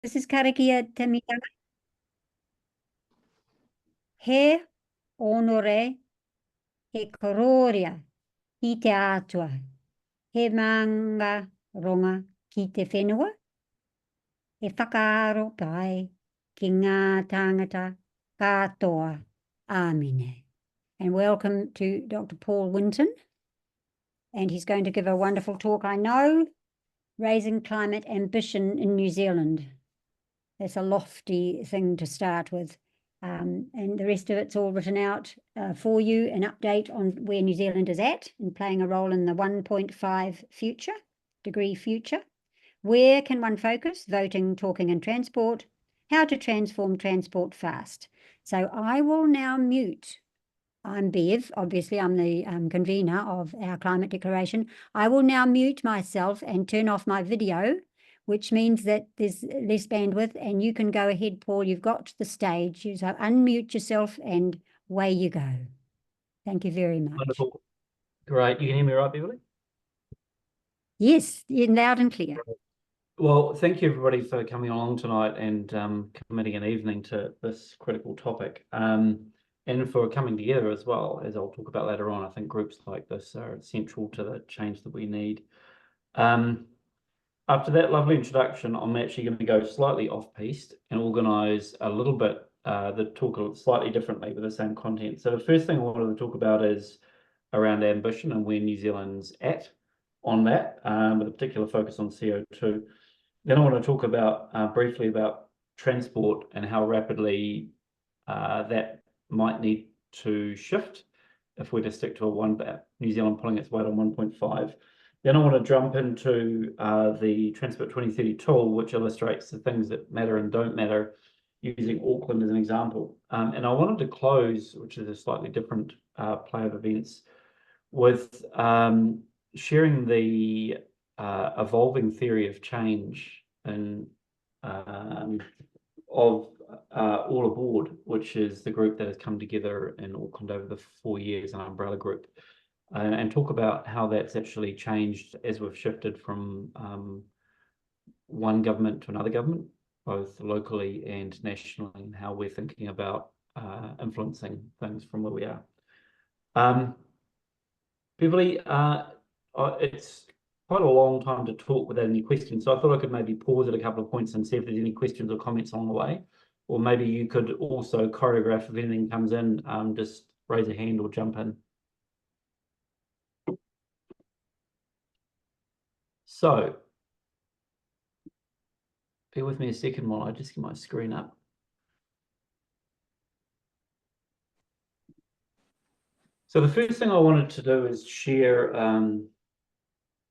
This is Karakia Temita. He onore, he kororia, ki te atua. He manga ronga ki te whenua. He whakaaro pai ki ngā tāngata katoa. Āmine. And welcome to Dr. Paul Winton. And he's going to give a wonderful talk, I know, Raising Climate Ambition in New Zealand. That's a lofty thing to start with. And the rest of it's all written out for you, an update on where New Zealand is at and playing a role in the 1.5 degree future. Where can one focus? Voting, talking and transport. How to transform transport fast. So I will now mute. I'm Bev, obviously I'm the convener of our climate declaration. I will now mute myself and turn off my video, which means that there's less bandwidth, and you can go ahead, Paul, you've got the stage. So unmute yourself and away you go. Thank you very much. Wonderful. Great. You can hear me right, Beverly? Yes, loud and clear. Well, thank you everybody for coming along tonight and committing an evening to this critical topic. And for coming together as well, as I'll talk about later on. I think groups like this are essential to the change that we need. After that lovely introduction, I'm actually going to go slightly off-piste and organise a little bit the talk slightly differently with the same content. So the first thing I wanted to talk about is around ambition and where New Zealand's at on that, with a particular focus on CO2. Then I want to talk about briefly about transport and how rapidly that might need to shift if we're to stick to New Zealand pulling its weight on 1.5. Then I want to jump into the Transport 2030 tool, which illustrates the things that matter and don't matter, using Auckland as an example. And I wanted to close, which is a slightly different play of events, with sharing the evolving theory of change and of All Aboard, which is the group that has come together in Auckland over the 4 years, an umbrella group, and talk about how that's actually changed as we've shifted from one government to another government, both locally and nationally, and how we're thinking about influencing things from where we are. Beverly, it's quite a long time to talk without any questions, so I thought I could maybe pause at a couple of points and see if there's any questions or comments along the way, or maybe you could also choreograph if anything comes in, just raise a hand or jump in. So, bear with me a second while I just get my screen up. So the first thing I wanted to do is share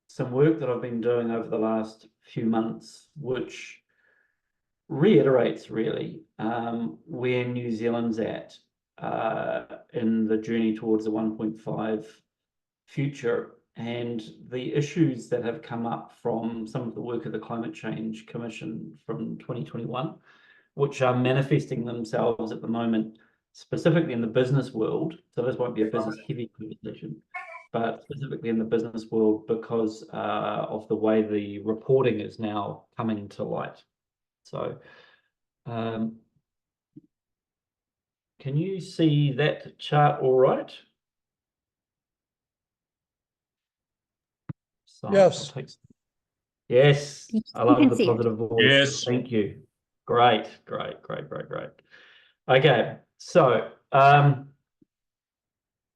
some work that I've been doing over the last few months, which reiterates really where New Zealand's at in the journey towards the 1.5 future, and the issues that have come up from some of the work of the Climate Change Commission from 2021, which are manifesting themselves at the moment, specifically in the business world. So this won't be a business heavy conversation, but specifically in the business world because of the way the reporting is now coming to light. So can you see that chart all right? So yes. Yes, I love the see positive voice. Yes. Thank you. Great. Okay, so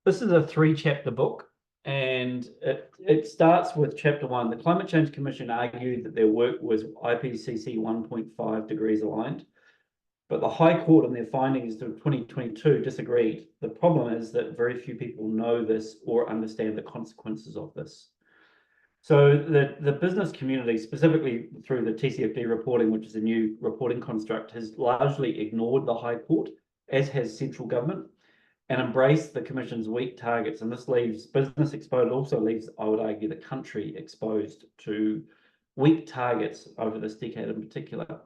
this is a 3-chapter book, and it starts with chapter 1. The Climate Change Commission argued that their work was IPCC 1.5 degrees aligned, but the High Court in their findings of 2022 disagreed. The problem is that very few people know this or understand the consequences of this. So the business community, specifically through the TCFD reporting, which is a new reporting construct, has largely ignored the High Court, as has central government, and embraced the Commission's weak targets. And this leaves business exposed, also leaves, I would argue, the country exposed to weak targets over this decade in particular.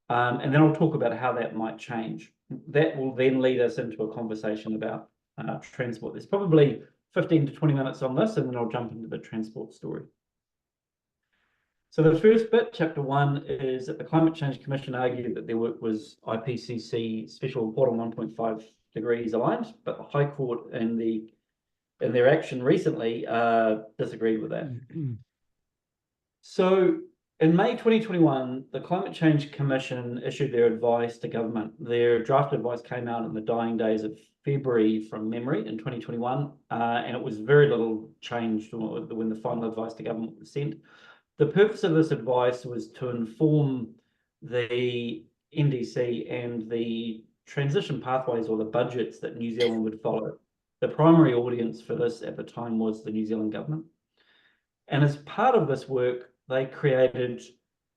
And then I'll talk about how that might change. That will then lead us into a conversation about transport. There's probably 15 to 20 minutes on this, and then I'll jump into the transport story. So the first bit, chapter 1, is that the Climate Change Commission argued that their work was IPCC special report on 1.5 degrees aligned, but the High Court in their action recently disagreed with that. So in May 2021, the Climate Change Commission issued their advice to government. Their draft advice came out in the dying days of February from memory in 2021, and it was very little changed when the final advice to government was sent. The purpose of this advice was to inform the NDC and the transition pathways or the budgets that New Zealand would follow. The primary audience for this at the time was the New Zealand government. And as part of this work, they created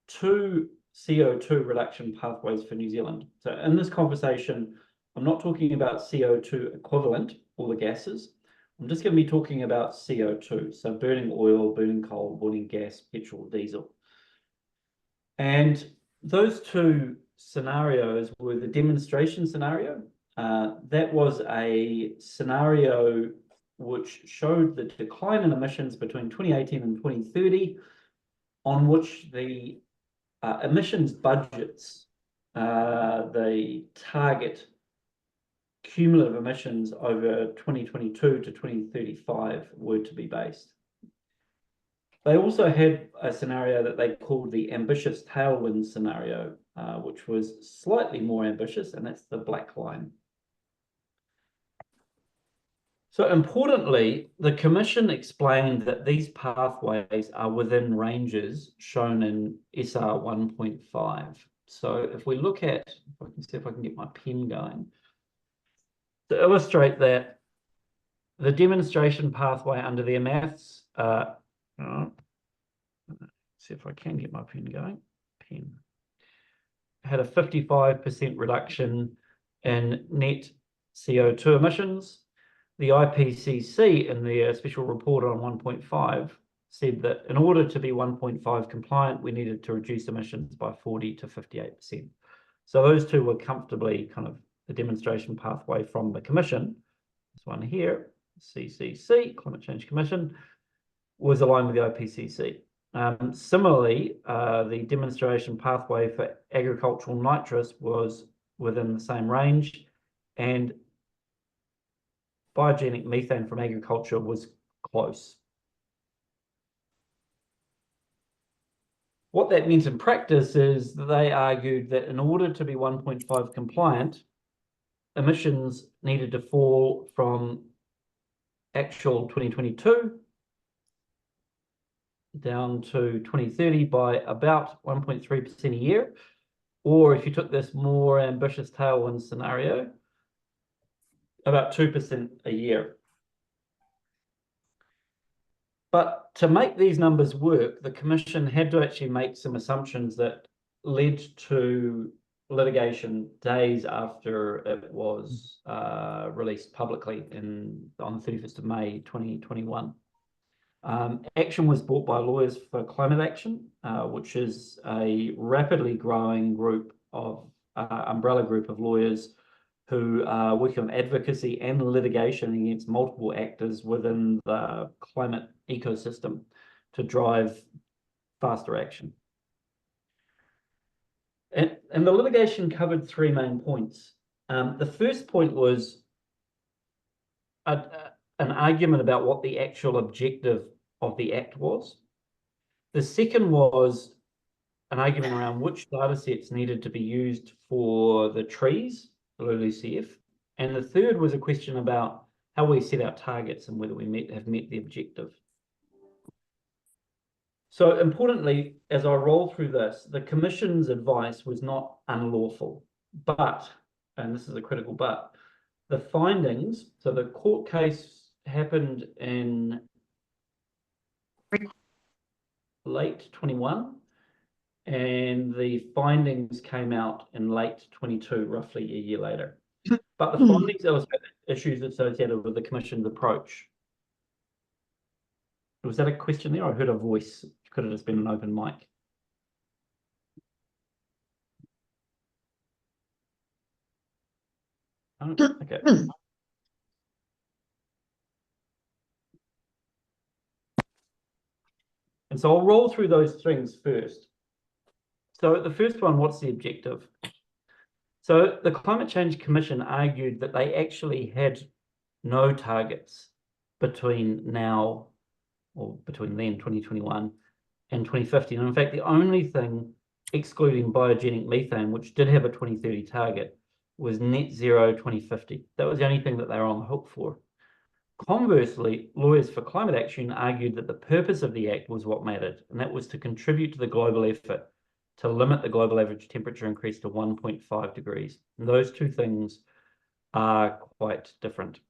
2 CO2 reduction pathways for New Zealand. So in this conversation, I'm not talking about CO2 equivalent, all the gases. I'm just going to be talking about CO2, so burning oil, burning coal, burning gas, petrol, diesel. And those 2 scenarios were the demonstration scenario. That was a scenario which showed the decline in emissions between 2018 and 2030, on which the emissions budgets, the target cumulative emissions over 2022 to 2035 were to be based. They also had a scenario that they called the ambitious tailwind scenario, which was slightly more ambitious, and that's the black line. So importantly, the Commission explained that these pathways are within ranges shown in SR 1.5. So if we look at, if I can see if I can get my pen going, to illustrate that, the demonstration pathway under their maths, see if I can get my pen going, had a 55% reduction in net CO2 emissions. The IPCC in their special report on 1.5 said that in order to be 1.5 compliant, we needed to reduce emissions by 40 to 58%. So those 2 were comfortably kind of the demonstration pathway from the Commission. This one here, CCC, Climate Change Commission, was aligned with the IPCC. Similarly, the demonstration pathway for agricultural nitrous was within the same range, and biogenic methane from agriculture was close. What that meant in practice is that they argued that in order to be 1.5 compliant, emissions needed to fall from actual 2022 down to 2030 by about 1.3% a year. Or if you took this more ambitious tailwind scenario, about 2% a year. But to make these numbers work, the Commission had to actually make some assumptions that led to litigation days after it was released publicly on the 31st of May 2021. Action was brought by Lawyers for Climate Action, which is a rapidly growing group of umbrella group of lawyers who are working on advocacy and litigation against multiple actors within the climate ecosystem to drive faster action. And the litigation covered 3 main points. The first point was an argument about what the actual objective of the Act was. The second was an argument around which data sets needed to be used for the trees, the LULUCF. And the third was a question about how we set our targets and whether we have met the objective. So importantly, as I roll through this, the Commission's advice was not unlawful, but, and this is a critical but, the findings, so the court case happened in late 21, and the findings came out in late 22, roughly a year later. But the findings illustrate issues associated with the Commission's approach. Was that a question there? I heard a voice. Could have just been an open mic. Oh, okay. And so I'll roll through those things first. So the first one, what's the objective? So the Climate Change Commission argued that they actually had no targets between now, or between then, 2021, and 2050. And in fact, the only thing, excluding biogenic methane, which did have a 2030 target, was net zero 2050. That was the only thing that they were on the hook for. Conversely, lawyers for climate action argued that the purpose of the act was what mattered, and that was to contribute to the global effort to limit the global average temperature increase to 1.5 degrees. And those two things are quite different.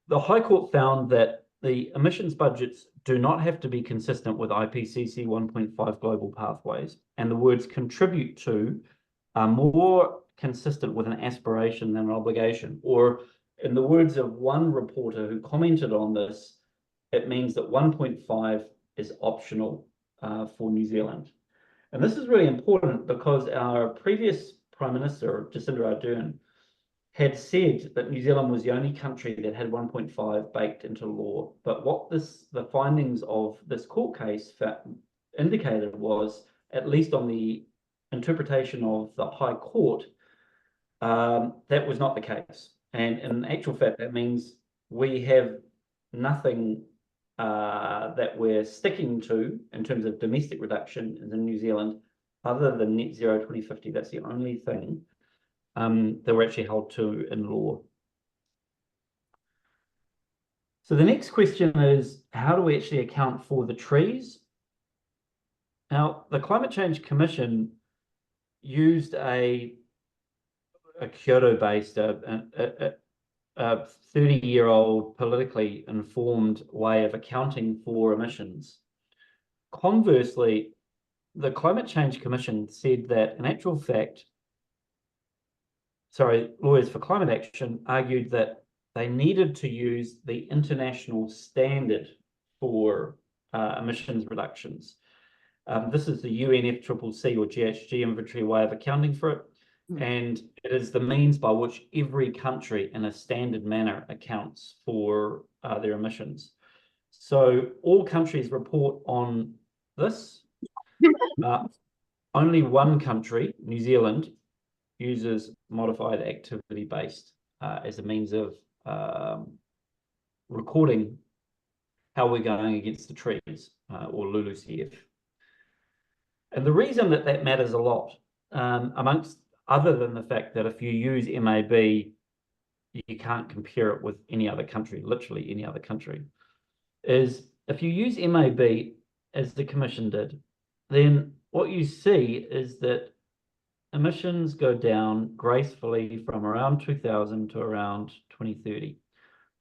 The High Court found that the emissions budgets do not have to be consistent with IPCC 1.5 global pathways, and the words contribute to are more consistent with an aspiration than an obligation. Or in the words of one reporter who commented on this, it means that 1.5 is optional for New Zealand. And this is really important because our previous Prime Minister, Jacinda Ardern, had said that New Zealand was the only country that had 1.5 baked into law. But what the findings of this court case indicated was, at least on the interpretation of the High Court, that was not the case. And in actual fact, that means we have nothing that we're sticking to in terms of domestic reduction in New Zealand other than net zero 2050. That's the only thing that we're actually held to in law. So the next question is, how do we actually account for the trees? Now, the Climate Change Commission used a Kyoto-based, a 30-year-old politically informed way of accounting for emissions. Conversely, the Climate Change Commission said that in actual fact, lawyers for climate action argued that they needed to use the international standard for emissions reductions. This is the UNFCCC or GHG inventory way of accounting for it. And it is the means by which every country in a standard manner accounts for their emissions. So all countries report on this. Only one country, New Zealand, uses modified activity-based as a means of recording how we're going against the trees, or LULUCF. And the reason that that matters a lot, amongst other than the fact that if you use MAB, you can't compare it with any other country, literally any other country, is if you use MAB, as the Commission did, then what you see is that emissions go down gracefully from around 2000 to around 2030.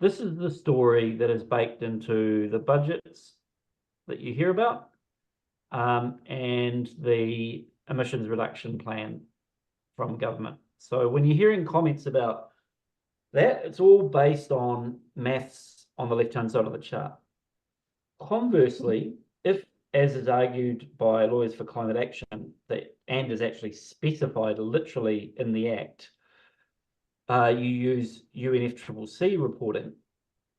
This is the story that is baked into the budgets that you hear about, and the emissions reduction plan from government. So when you're hearing comments about that, it's all based on maths on the left-hand side of the chart. Conversely, if, as is argued by lawyers for climate action, and is actually specified literally in the Act, you use UNFCCC reporting,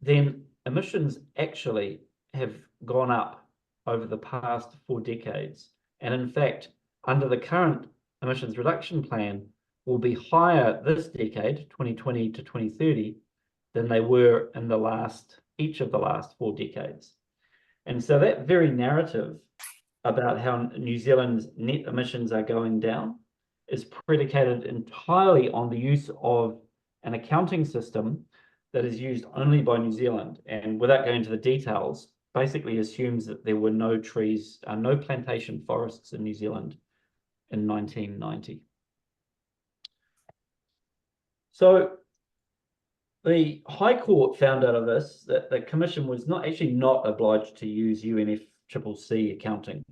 then emissions actually have gone up over the past 4 decades. And in fact, under the current emissions reduction plan, will be higher this decade, 2020 to 2030, than they were in each of the last 4 decades. And so that very narrative about how New Zealand's net emissions are going down is predicated entirely on the use of an accounting system that is used only by New Zealand, and without going into the details, basically assumes that there were no trees, no plantation forests in New Zealand in 1990. So the High Court found out of this that the Commission was not obliged to use UNFCCC accounting.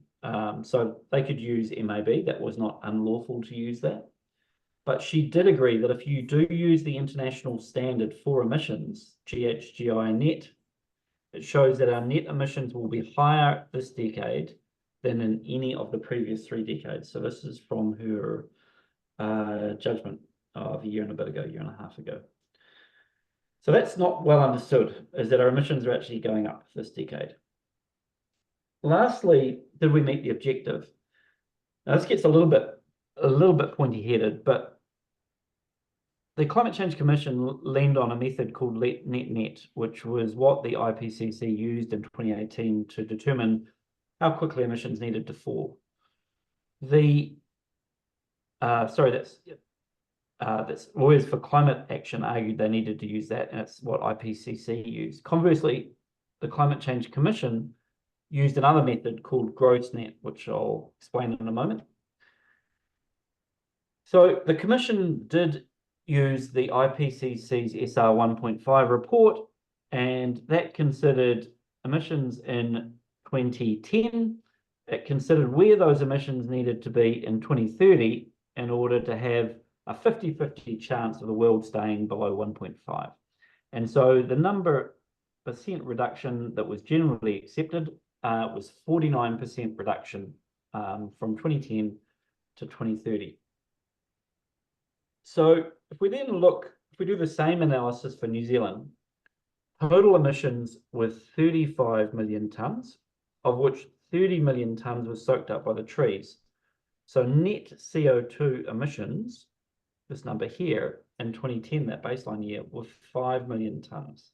So they could use MAB, that was not unlawful to use that. But she did agree that if you do use the international standard for emissions, GHGI net, it shows that our net emissions will be higher this decade than in any of the previous 3 decades. So this is from her judgment of a year and a half ago. So that's not well understood, is that our emissions are actually going up this decade. lastly, did we meet the objective? Now this gets a little bit pointy-headed, but the Climate Change Commission leaned on a method called net, which was what the IPCC used in 2018 to determine how quickly emissions needed to fall. That's Lawyers for Climate Action argued they needed to use that, and it's what IPCC used. Conversely, the Climate Change Commission used another method called gross net, which I'll explain in a moment. So the Commission did use the IPCC's SR 1.5 report, and that considered emissions in 2010. It considered where those emissions needed to be in 2030 in order to have a 50-50 chance of the world staying below 1.5. And so the percent reduction that was generally accepted was 49% reduction from 2010 to 2030. So if we do the same analysis for New Zealand, total emissions were 35 million tonnes, of which 30 million tonnes was soaked up by the trees. So net CO2 emissions, this number here, in 2010, that baseline year, were 5 million tonnes.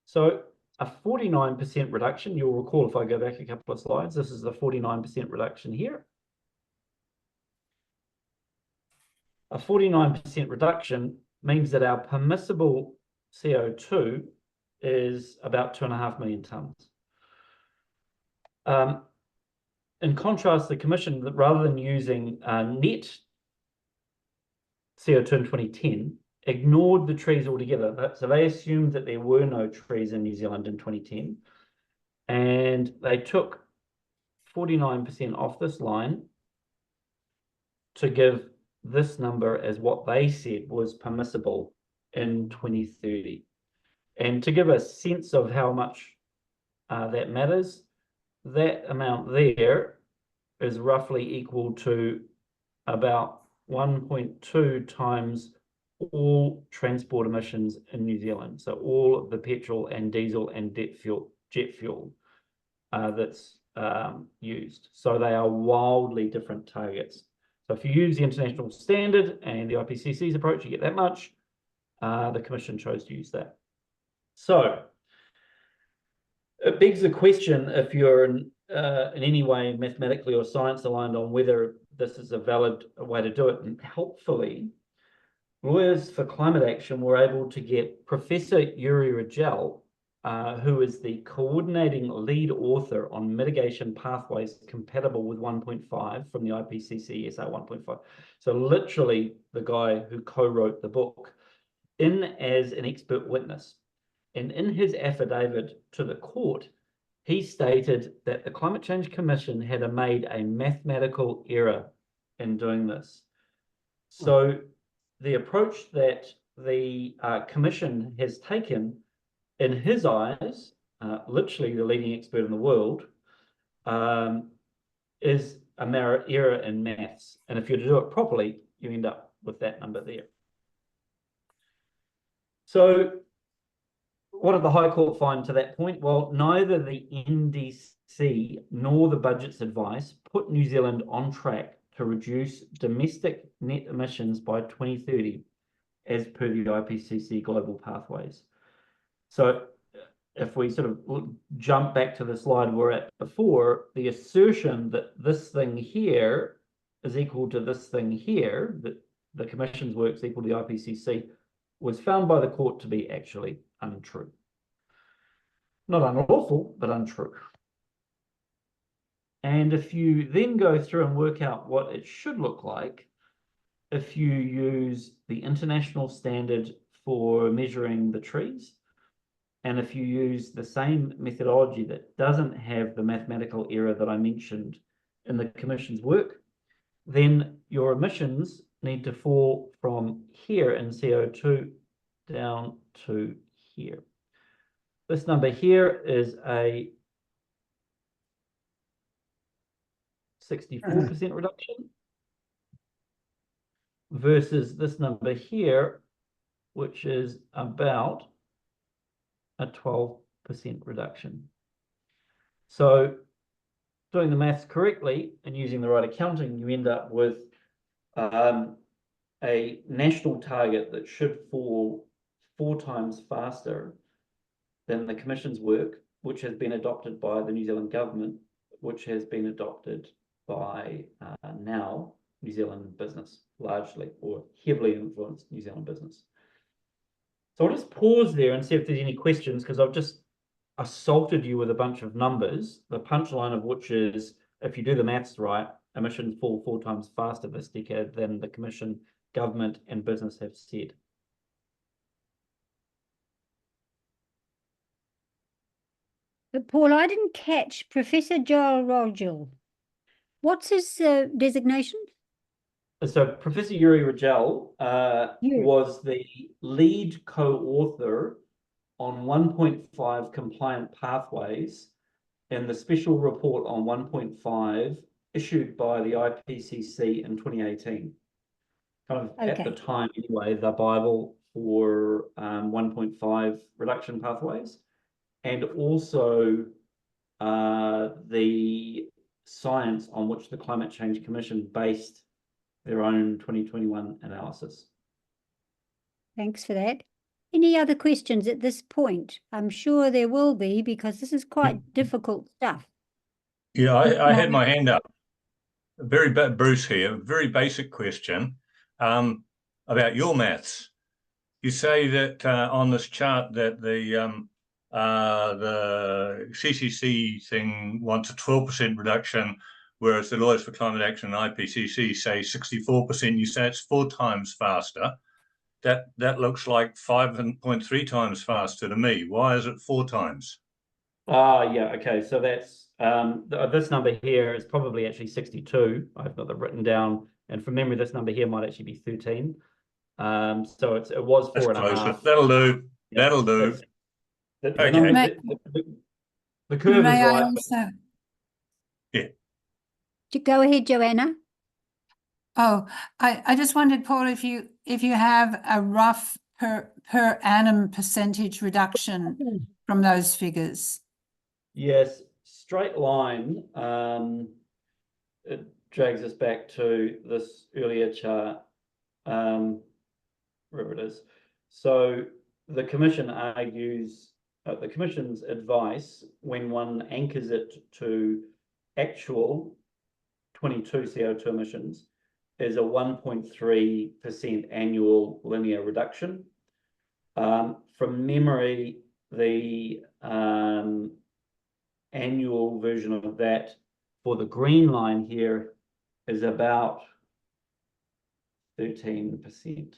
So a 49% reduction, you'll recall if I go back a couple of slides, this is the 49% reduction here. A 49% reduction means that our permissible CO2 is about 2.5 million tonnes. In contrast, the Commission, rather than using net CO2 in 2010, ignored the trees altogether. So they assumed that there were no trees in New Zealand in 2010, and they took 49% off this line to give this number as what they said was permissible in 2030. And to give a sense of how much that matters, that amount there is roughly equal to about 1.2 times all transport emissions in New Zealand. So all of the petrol and diesel and jet fuel that's used. So they are wildly different targets. So if you use the international standard and the IPCC's approach, you get that much. The Commission chose to use that. So it begs the question if you're in any way mathematically or science aligned on whether this is a valid way to do it. And helpfully, Lawyers for Climate Action were able to get Professor Yuri Rajel, who is the coordinating lead author on mitigation pathways compatible with 1.5 from the IPCC SR 1.5. So literally the guy who co-wrote the book, in as an expert witness. And in his affidavit to the court, he stated that the Climate Change Commission had made a mathematical error in doing this. So the approach that the Commission has taken, in his eyes, literally the leading expert in the world, is a error in maths. And if you're to do it properly, you end up with that number there. So what did the High Court find to that point? Well, neither the NDC nor the budget's advice put New Zealand on track to reduce domestic net emissions by 2030 as per the IPCC global pathways. So if we sort of jump back to the slide we're at before, the assertion that this thing here is equal to this thing here, that the Commission's work's equal to the IPCC, was found by the court to be actually untrue. Not unlawful, but untrue. And if you then go through and work out what it should look like, if you use the international standard for measuring the trees, and if you use the same methodology that doesn't have the mathematical error that I mentioned in the Commission's work, then your emissions need to fall from here in CO2 down to here. This number here is a 64% reduction versus this number here, which is about a 12% reduction. So doing the maths correctly and using the right accounting, you end up with a national target that should fall 4 times faster than the Commission's work, which has been adopted by the New Zealand government, which has been adopted by now New Zealand business, largely or heavily influenced New Zealand business. So I'll just pause there and see if there's any questions, because I've just assaulted you with a bunch of numbers, the punchline of which is, if you do the maths right, emissions fall 4 times faster this decade than the Commission, government and business have said. But Paul, I didn't catch Professor Joel Rogel. What's his designation? So Professor Yuri Rogel was the lead co-author on 1.5 compliant pathways in the special report on 1.5 issued by the IPCC in 2018. Kind of at the time anyway, the Bible for 1.5 reduction pathways, and also the science on which the Climate Change Commission based their own 2021 analysis. Thanks for that. Any other questions at this point? I'm sure there will be, because this is quite difficult stuff. Yeah, I had my hand up. Bruce here. Very basic question about your maths. You say that on this chart that the CCC thing wants a 12% reduction, whereas the Lawyers for Climate Action and IPCC say 64%. You say it's 4 times faster. That looks like 5.3 times faster to me. Why is it 4 times? Yeah, okay. So that's this number here is probably actually 62. I've got that written down, and from memory, this number here might actually be 13. So it was 4.5. That'll do. Yeah, that'll do. The curve is right. Also... Yeah. Go ahead, Joanna. Oh, I just wondered, Paul, if you have a rough per annum percentage reduction from those figures. Yes, straight line. It drags us back to this earlier chart, wherever it is. So the Commission argues, the Commission's advice, when one anchors it to actual 22 CO2 emissions, is a 1.3% annual linear reduction. From memory, the annual version of that for the green line here is about 13%.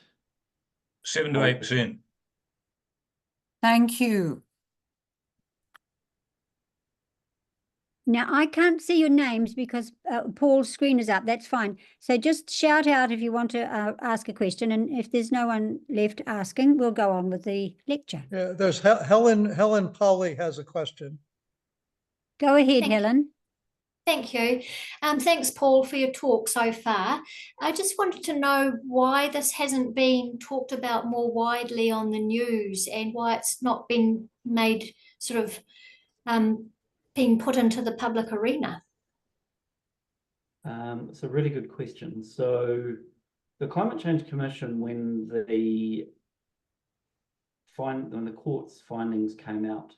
7 to 8%. Thank you. Now, I can't see your names because Paul's screen is up. That's fine. So just shout out if you want to ask a question. And if there's no one left asking, we'll go on with the lecture. Yeah, there's Helen Polly has a question. Go ahead, Helen. Thank you. Thanks, Paul, for your talk so far. I just wanted to know why this hasn't been talked about more widely on the news, and why it's not been made sort of being put into the public arena. It's a really good question. So the Climate Change Commission, when the court's findings came out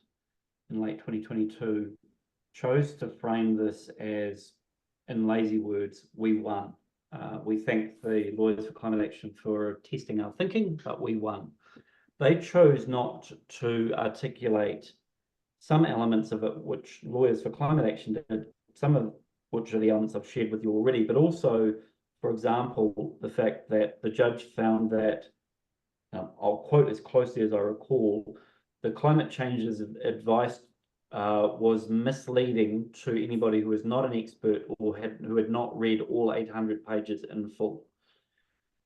in late 2022, chose to frame this as, in lazy words, we won. We thank the Lawyers for Climate Action for testing our thinking, but we won. They chose not to articulate some elements of it which Lawyers for Climate Action did, some of which are the elements I've shared with you already, but also, for example, the fact that the judge found that, I'll quote as closely as I recall, the climate change's advice was misleading to anybody who is not an expert or who had not read all 800 pages in full.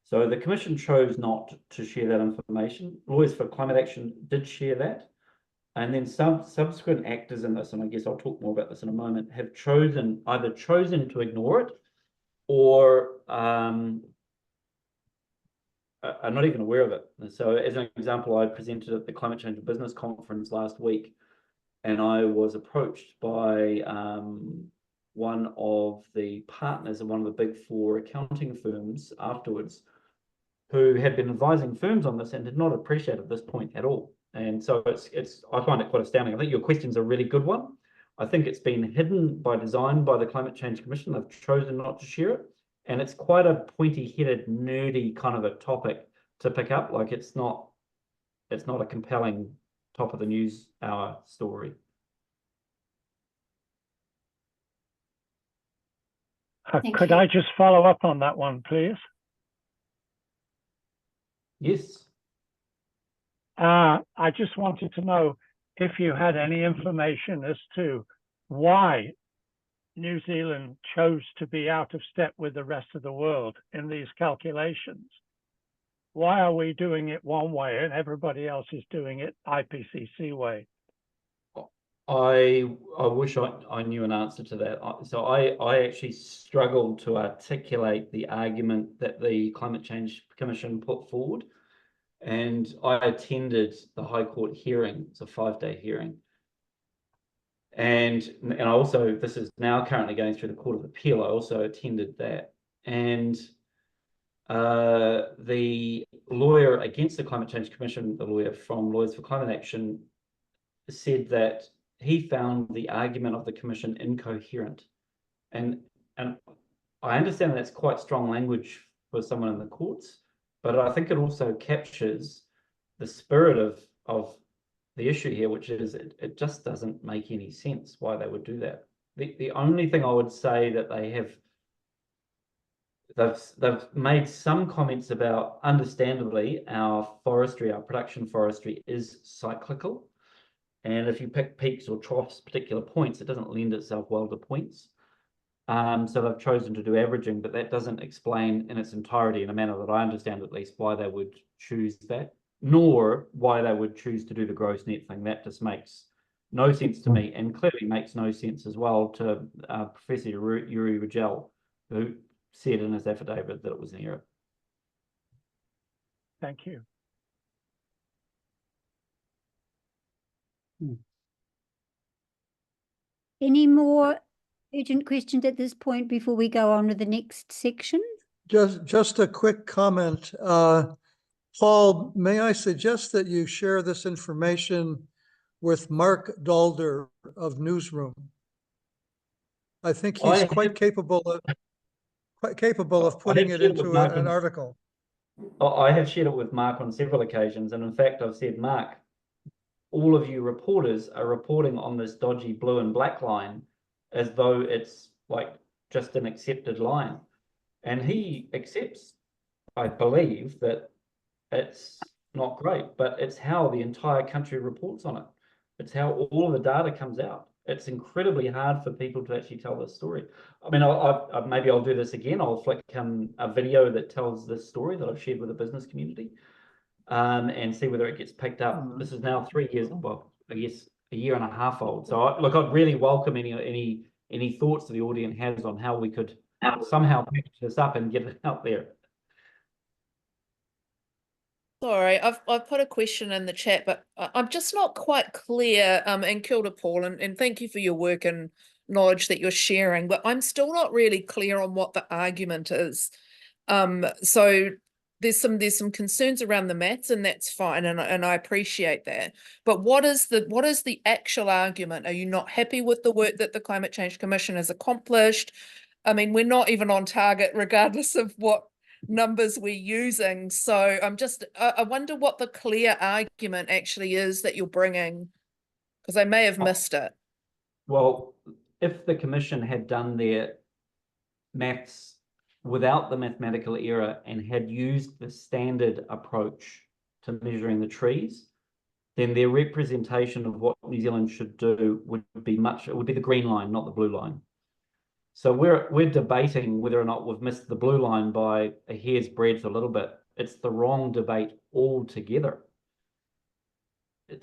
So the Commission chose not to share that information. Lawyers for Climate Action did share that. And then some subsequent actors in this, and I guess I'll talk more about this in a moment, have either chosen to ignore it, or are not even aware of it. And so as an example, I presented at the Climate Change Business Conference last week, and I was approached by one of the partners of one of the big four accounting firms afterwards, who had been advising firms on this and did not appreciate this point at all. And so I find it quite astounding. I think your question's a really good one. I think it's been hidden by design by the Climate Change Commission. They've chosen not to share it. And it's quite a pointy-headed, nerdy kind of a topic to pick up. Like it's not a compelling top of the news hour story. Thank Could you. I just follow up on that one, please? Yes. I just wanted to know if you had any information as to why New Zealand chose to be out of step with the rest of the world in these calculations. Why are we doing it one way and everybody else is doing it IPCC way? I wish I knew an answer to that. So I actually struggled to articulate the argument that the Climate Change Commission put forward. And I attended the High Court hearing. It's a 5-day hearing. And I also, this is now currently going through the Court of Appeal. I also attended that. And the lawyer against the Climate Change Commission, the lawyer from Lawyers for Climate Action, said that he found the argument of the commission incoherent. And I understand that's quite strong language for someone in the courts, but I think it also captures the spirit of the issue here, which is it just doesn't make any sense why they would do that. The only thing I would say that they've made some comments about, understandably, our production forestry is cyclical. And if you pick peaks or troughs, particular points, it doesn't lend itself well to points. So they've chosen to do averaging, but that doesn't explain in its entirety, in a manner that I understand at least, why they would choose that, nor why they would choose to do the gross net thing. That just makes no sense to me, and clearly makes no sense as well to Professor Yuri Rajel, who said in his affidavit that it was an error. Thank you. Any more urgent questions at this point before we go on to the next section? Just a quick comment. Paul, may I suggest that you share this information with Mark Dalder of Newsroom? I think he's quite capable of putting it into an article. I have shared it with Mark on several occasions, and in fact, I've said, Mark, all of you reporters are reporting on this dodgy blue and black line as though it's like just an accepted line. And he accepts, I believe, that it's not great, but it's how the entire country reports on it. It's how all of the data comes out. It's incredibly hard for people to actually tell this story. I mean, maybe I'll do this again. I'll flick a video that tells this story that I've shared with the business community, and see whether it gets picked up. This is now 3 years, well, I guess a year and a half old. So I'd really welcome any thoughts the audience has on how we could somehow package this up and get it out there. Sorry, I've put a question in the chat, but I'm just not quite clear. And kia ora, Paul, and thank you for your work and knowledge that you're sharing. But I'm still not really clear on what the argument is. So there's some concerns around the maths, and that's fine, and I appreciate that. But what is the actual argument? Are you not happy with the work that the Climate Change Commission has accomplished? I mean, we're not even on target, regardless of what numbers we're using. So I wonder what the clear argument actually is that you're bringing, because I may have missed it. Well, if the commission had done their maths without the mathematical error and had used the standard approach to measuring the trees, then their representation of what New Zealand should do would be the green line, not the blue line. So we're debating whether or not we've missed the blue line by a hair's breadth a little bit. It's the wrong debate altogether. And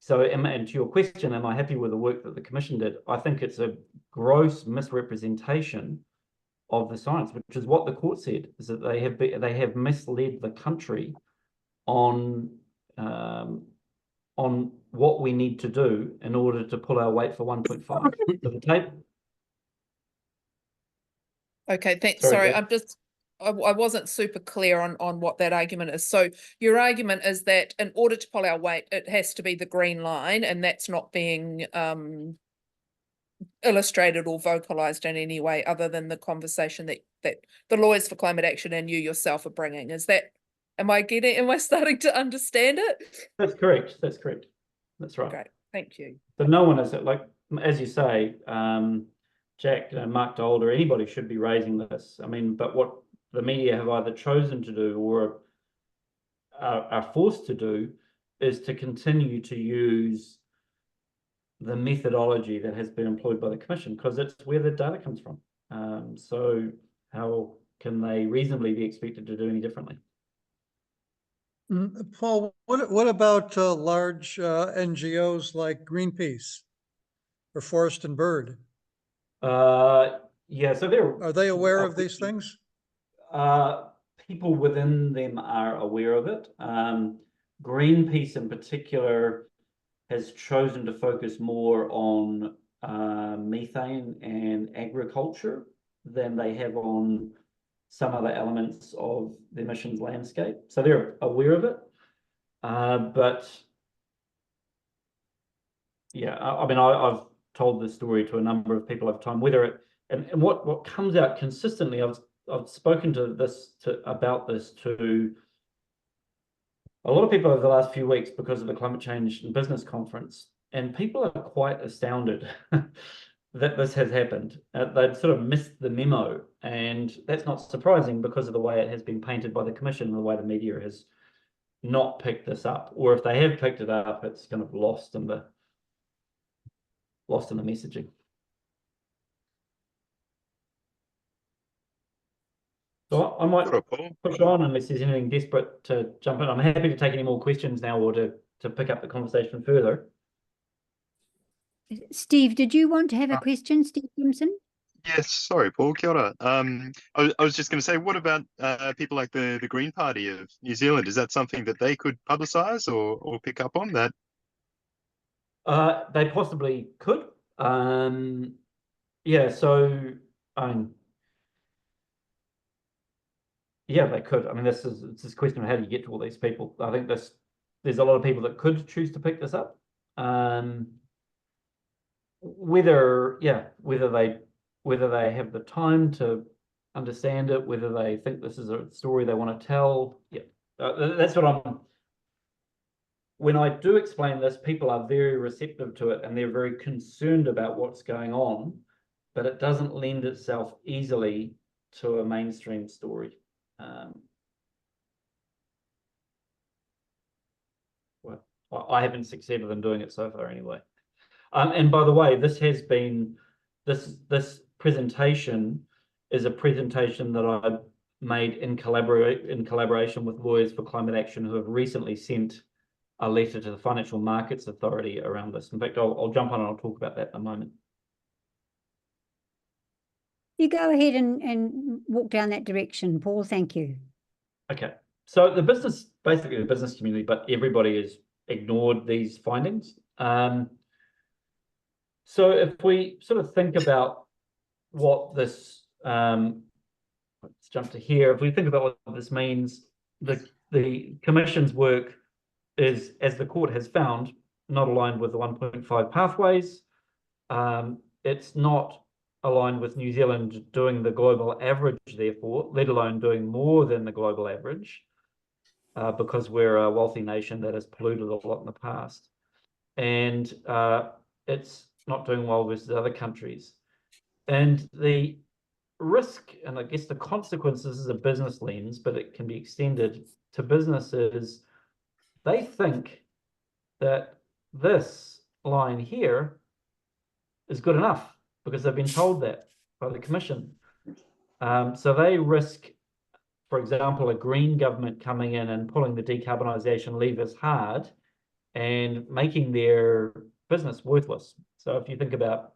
to your question, am I happy with the work that the commission did? I think it's a gross misrepresentation of the science, which is what the court said, is that they have misled the country on on what we need to do in order to pull our weight for 1.5 to the table. Okay, thanks. Sorry, Sorry, I wasn't super clear on what that argument is. So your argument is that in order to pull our weight, it has to be the green line, and that's not being illustrated or vocalized in any way other than the conversation that the Lawyers for Climate Action and you yourself are bringing. Is that, am I starting to understand it? That's correct. That's correct. That's right. Great, thank you. So no one is, like, as you say, Jack, Mark Dolder, anybody should be raising this. I mean, but what the media have either chosen to do or are forced to do is to continue to use the methodology that has been employed by the Commission, because it's where the data comes from. So how can they reasonably be expected to do any differently? Paul, what about large NGOs like Greenpeace or Forest and Bird? Yeah, so Are they aware of these things? People within them are aware of it. Greenpeace in particular has chosen to focus more on methane and agriculture than they have on some other elements of the emissions landscape. So they're aware of it. But yeah, I mean, I've told this story to a number of people over time, whether it, and what comes out consistently, I've spoken about this to a lot of people over the last few weeks because of the Climate Change and Business Conference, and people are quite astounded that this has happened. They've sort of missed the memo, and that's not surprising because of the way it has been painted by the Commission and the way the media has not picked this up, or if they have picked it up, it's kind of lost in the messaging. So I might push on unless there's anything desperate to jump in. I'm happy to take any more questions now or to pick up the conversation further. Steve, did you want to have a question, Steve Simpson? Yes, sorry, Paul. Kia ora. I was just going to say, what about people like the Green Party of New Zealand? Is that something that they could publicise or pick up on that? They possibly could. Yeah, so yeah, they could. I mean, it's this question of how do you get to all these people. I think there's a lot of people that could choose to pick this up. Whether they have the time to understand it, whether they think this is a story they want to tell. Yeah, that's what when I do explain this, people are very receptive to it and they're very concerned about what's going on, but it doesn't lend itself easily to a mainstream story. Well, I haven't succeeded in doing it so far anyway. And by the way, this presentation is a presentation that I made in collaboration with Lawyers for Climate Action, who have recently sent a letter to the Financial Markets Authority around this. In fact, I'll jump on and I'll talk about that in a moment. You go ahead and walk down that direction, Paul. Thank you. Okay. So basically the business community, but everybody has ignored these findings. So if we sort of think about what this, let's jump to here. If we think about what this means, the Commission's work is, as the court has found, not aligned with the 1.5 pathways. It's not aligned with New Zealand doing the global average, therefore, let alone doing more than the global average, because we're a wealthy nation that has polluted a lot in the past. And it's not doing well versus other countries. And the risk, and I guess the consequences is a business lens, but it can be extended to businesses. They think that this line here is good enough because they've been told that by the Commission. So they risk, for example, a Green government coming in and pulling the decarbonisation levers hard and making their business worthless. So if you think about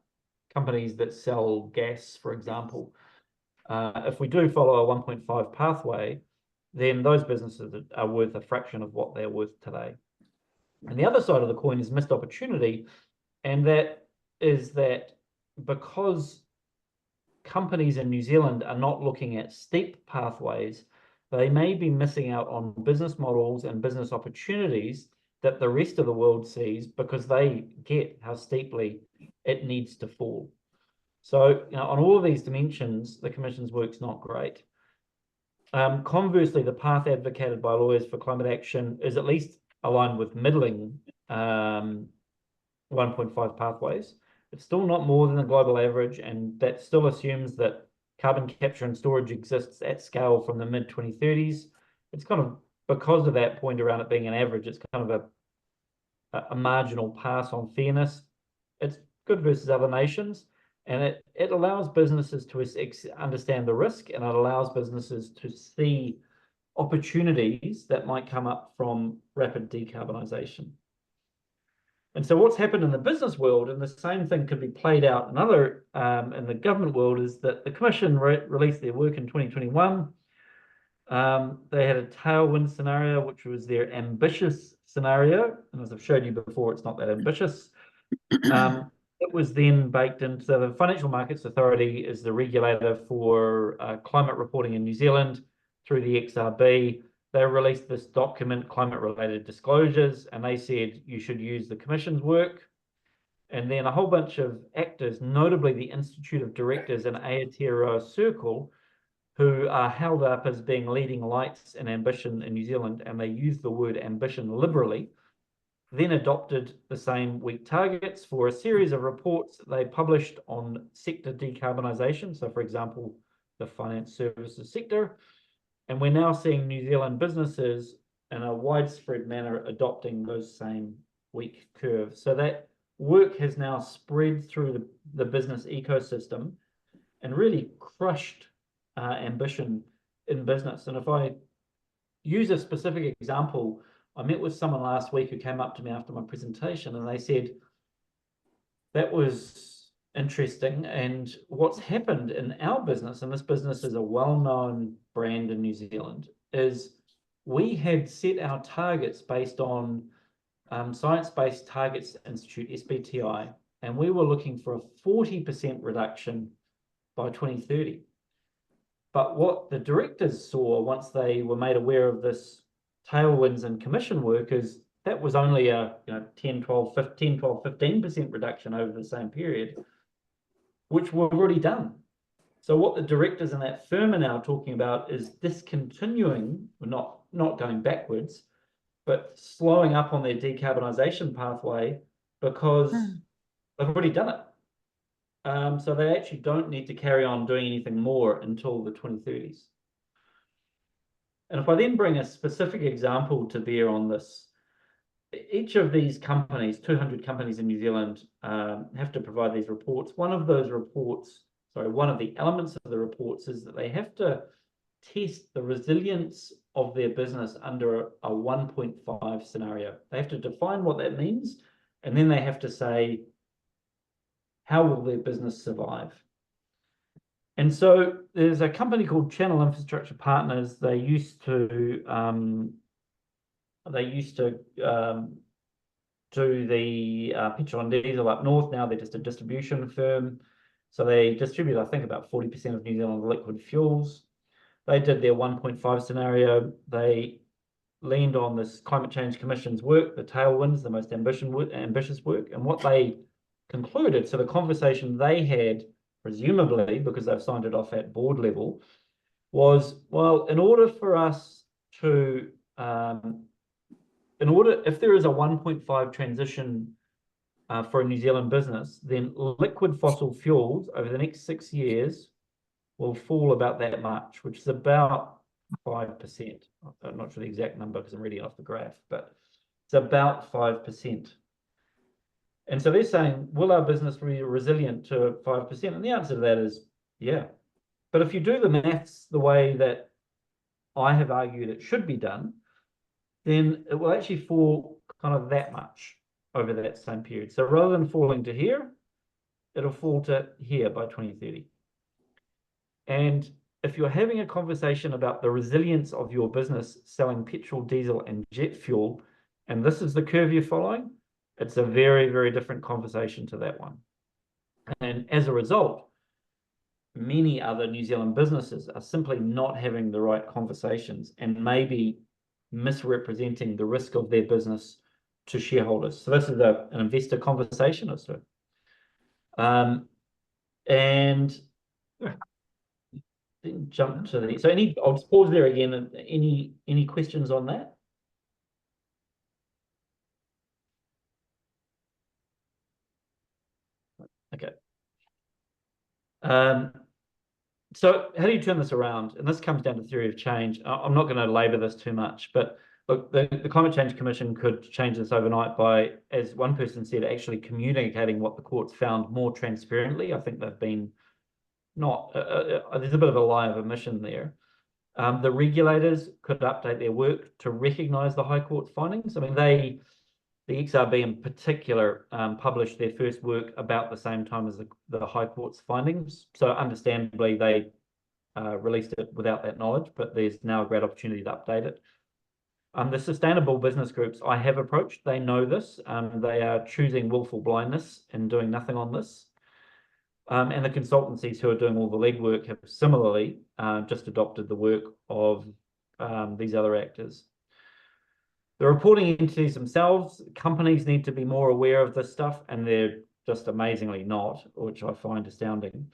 companies that sell gas, for example, if we do follow a 1.5 pathway, then those businesses are worth a fraction of what they're worth today. And the other side of the coin is missed opportunity, and that is that because companies in New Zealand are not looking at steep pathways, they may be missing out on business models and business opportunities that the rest of the world sees because they get how steeply it needs to fall. So, on all of these dimensions, the Commission's work's not great. Conversely, the path advocated by lawyers for climate action is at least aligned with middling 1.5 pathways. It's still not more than the global average, and that still assumes that carbon capture and storage exists at scale from the mid-2030s. It's kind of, because of that point around it being an average, it's kind of a marginal pass on fairness. It's good versus other nations, and it allows businesses to understand the risk, and it allows businesses to see opportunities that might come up from rapid decarbonisation. And so what's happened in the business world, and the same thing could be played out in the government world, is that the Commission released their work in 2021. They had a tailwind scenario, which was their ambitious scenario. And as I've showed you before, it's not that ambitious. It was then baked into the Financial Markets Authority is the regulator for climate reporting in New Zealand through the XRB. They released this document, Climate-Related Disclosures, and they said you should use the Commission's work. And then a whole bunch of actors, notably the Institute of Directors and Aotearoa Circle, who are held up as being leading lights in ambition in New Zealand, and they use the word ambition liberally, then adopted the same weak targets for a series of reports that they published on sector decarbonisation. So, for example, the finance services sector. And we're now seeing New Zealand businesses in a widespread manner adopting those same weak curves. So that work has now spread through the business ecosystem and really crushed ambition in business. And if I use a specific example, I met with someone last week who came up to me after my presentation, and they said, that was interesting. And what's happened in our business, and this business is a well-known brand in New Zealand, is we had set our targets based on Science-Based Targets Institute, SBTI, and we were looking for a 40% reduction by 2030. But what the directors saw once they were made aware of this tailwinds and commission work is that was only a 10, 12, 15% reduction over the same period, which we've already done. So what the directors in that firm are now talking about is discontinuing, not going backwards, but slowing up on their decarbonisation pathway because they've already done it. So they actually don't need to carry on doing anything more until the 2030s. And if I then bring a specific example to bear on this, each of these companies, 200 companies in New Zealand, have to provide these reports. One of the elements of the reports is that they have to test the resilience of their business under a 1.5 scenario. They have to define what that means, and then they have to say, how will their business survive? And so there's a company called Channel Infrastructure Partners. They used to do the petrol and diesel up north. Now they're just a distribution firm. So they distribute, I think, about 40% of New Zealand liquid fuels. They did their 1.5 scenario. They leaned on this Climate Change Commission's work, the tailwinds, the most ambitious work. And what they concluded, so the conversation they had, presumably because they've signed it off at board level, was, well, in order for us to, if there is a 1.5 transition for a New Zealand business, then liquid fossil fuels over the next 6 years will fall about that much, which is about 5%. I'm not sure the exact number because I'm reading off the graph, but it's about 5%. And so they're saying, will our business be resilient to 5%? And the answer to that is, yeah. But if you do the maths the way that I have argued it should be done, then it will actually fall kind of that much over that same period. So rather than falling to here, it'll fall to here by 2030. And if you're having a conversation about the resilience of your business selling petrol, diesel, and jet fuel and this is the curve you're following, it's a very, very different conversation to that one. And as a result, many other New Zealand businesses are simply not having the right conversations and maybe misrepresenting the risk of their business to shareholders. So this is an investor conversation. And then jump to the, so I'll just pause there again. Any questions on that? Okay. So how do you turn this around? And this comes down to theory of change. I'm not going to labor this too much, but look, the Climate Change Commission could change this overnight by, as one person said, actually communicating what the court's found more transparently. I think they've been not, there's a bit of a lie of omission there. The regulators could update their work to recognise the High Court's findings. I mean, the XRB in particular published their first work about the same time as the High Court's findings. So understandably, they released it without that knowledge, but there's now a great opportunity to update it. The sustainable business groups I have approached, they know this. They are choosing willful blindness and doing nothing on this. And the consultancies who are doing all the legwork have similarly just adopted the work of these other actors. The reporting entities themselves, companies need to be more aware of this stuff, and they're just amazingly not, which I find astounding.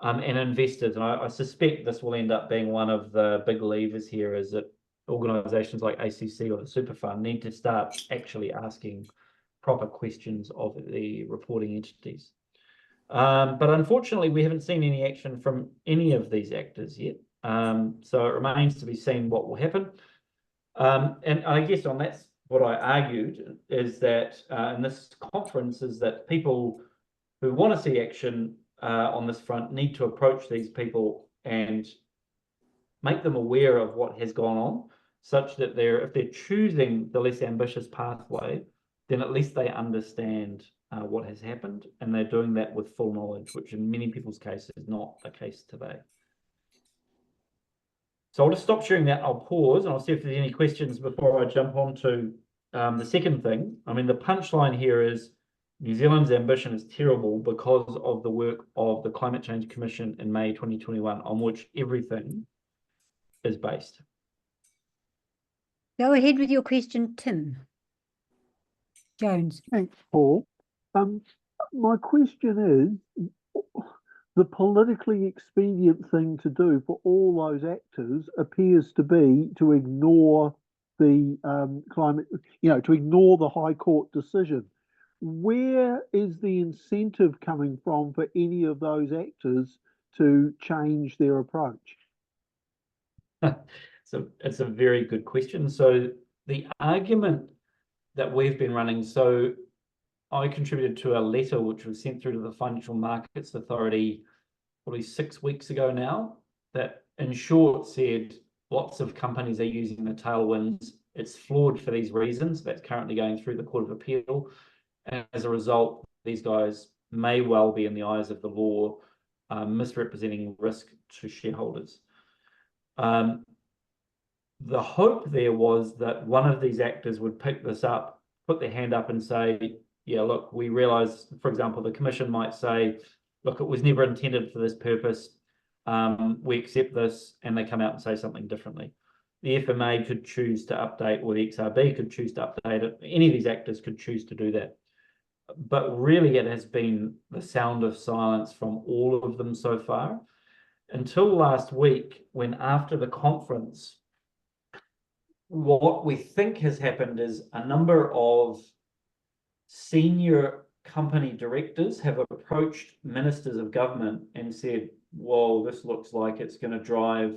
And investors, and I suspect this will end up being one of the big levers here, is that organisations like ACC or the Super Fund need to start actually asking proper questions of the reporting entities. But unfortunately, we haven't seen any action from any of these actors yet. So it remains to be seen what will happen. And I guess on that's what I argued is that in this conference is that people who want to see action on this front need to approach these people and make them aware of what has gone on, such that if they're choosing the less ambitious pathway, then at least they understand what has happened, and they're doing that with full knowledge, which in many people's cases is not the case today. So I'll just stop sharing that. I'll pause and I'll see if there's any questions before I jump on to the second thing. I mean, the punchline here is New Zealand's ambition is terrible because of the work of the Climate Change Commission in May 2021, on which everything is based. Go ahead with your question, Tim Jones. Thanks, Paul. My question is, the politically expedient thing to do for all those actors appears to be to ignore the climate, to ignore the High Court decision. Where is the incentive coming from for any of those actors to change their approach? So it's a very good question. So the argument that we've been running, so I contributed to a letter which was sent through to the Financial Markets Authority probably 6 weeks ago now, that in short said lots of companies are using the tailwinds. It's flawed for these reasons. That's currently going through the Court of Appeal. And as a result, these guys may well be, in the eyes of the law, misrepresenting risk to shareholders. The hope there was that one of these actors would pick this up, put their hand up and say, yeah, look, we realise, for example, the Commission might say, look, it was never intended for this purpose. We accept this, and they come out and say something differently. The FMA could choose to update, or the XRB could choose to update it. Any of these actors could choose to do that. But really, it has been the sound of silence from all of them so far, until last week, when after the conference, what we think has happened is a number of senior company directors have approached ministers of government and said, well, this looks like it's going to drive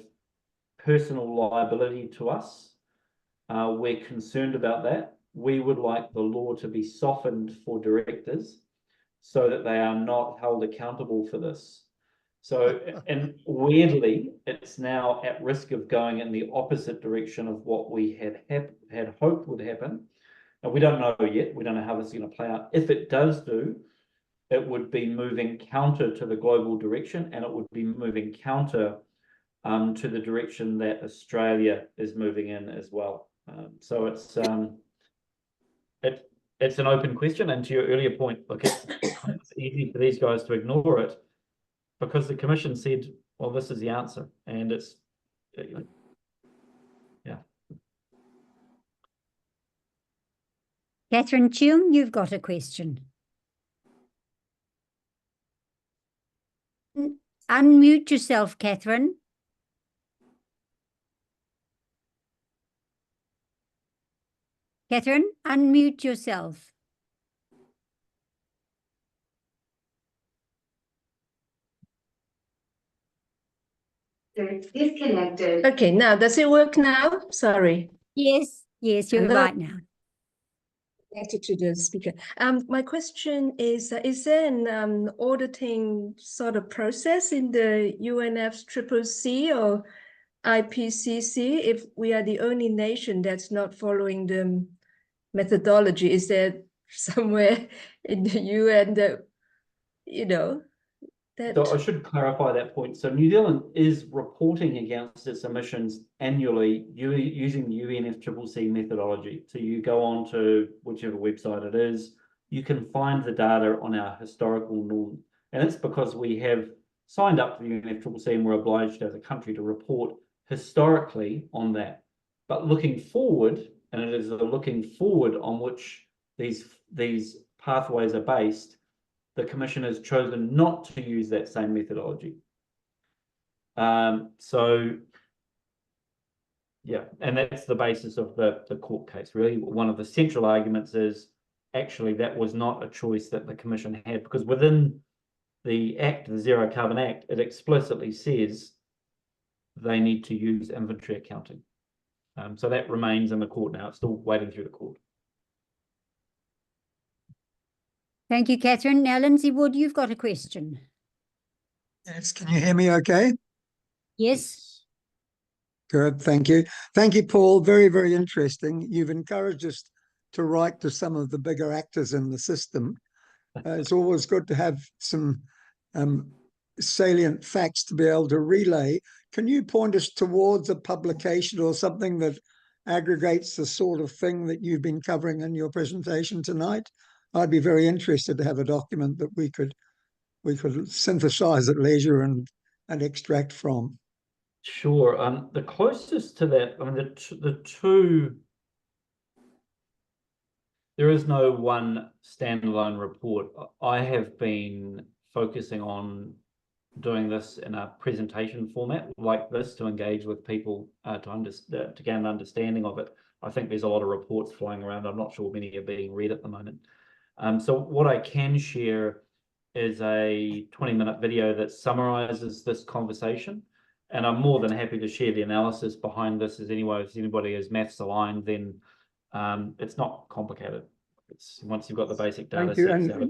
personal liability to us. We're concerned about that. We would like the law to be softened for directors so that they are not held accountable for this. So, and weirdly, it's now at risk of going in the opposite direction of what we had hoped would happen. And we don't know yet. We don't know how this is going to play out. If it does do, it would be moving counter to the global direction, and it would be moving counter to the direction that Australia is moving in as well. So it's it's an open question, and to your earlier point, look, it's easy for these guys to ignore it because the commission said, well, this is the answer, and it's yeah. Catherine Cheung, you've got a question. Unmute yourself, Catherine. Catherine, unmute yourself. Disconnected. Okay, now does it work now? Sorry. Yes, yes, you're Hello. right now. Connected to the speaker. My question is there an auditing sort of process in the UNFCCC or IPCC if we are the only nation that's not following the methodology? Is there somewhere in the UN that, So I should clarify that point. So New Zealand is reporting against its emissions annually using the UNFCCC methodology. So you go on to whichever website it is, you can find the data on our historical norm. And it's because we have signed up to the UNFCCC and we're obliged as a country to report historically on that. But looking forward, and it is the looking forward on which these pathways are based, the Commission has chosen not to use that same methodology. So, yeah, and that's the basis of the court case, really. One of the central arguments is actually that was not a choice that the Commission had, because within the Act, the Zero Carbon Act, it explicitly says they need to use inventory accounting. So that remains in the court now. It's still waiting through the court. Thank you, Catherine. Now, Lindsay Wood, you've got a question. Yes, can you hear me okay? Yes. Good, thank you. Thank you, Paul. Very, very interesting. You've encouraged us to write to some of the bigger actors in the system. It's always good to have some salient facts to be able to relay. Can you point us towards a publication or something that aggregates the sort of thing that you've been covering in your presentation tonight? I'd be very interested to have a document that we could synthesize at leisure and extract from. Sure. The closest to that, I mean, the two, there is no one standalone report. I have been focusing on doing this in a presentation format like this to engage with people to gain an understanding of it. I think there's a lot of reports flying around. I'm not sure many are being read at the moment. So what I can share is a 20-minute video that summarizes this conversation. And I'm more than happy to share the analysis behind this as anyway. If anybody is maths aligned, then it's not complicated. It's once you've got the basic data sets out of it.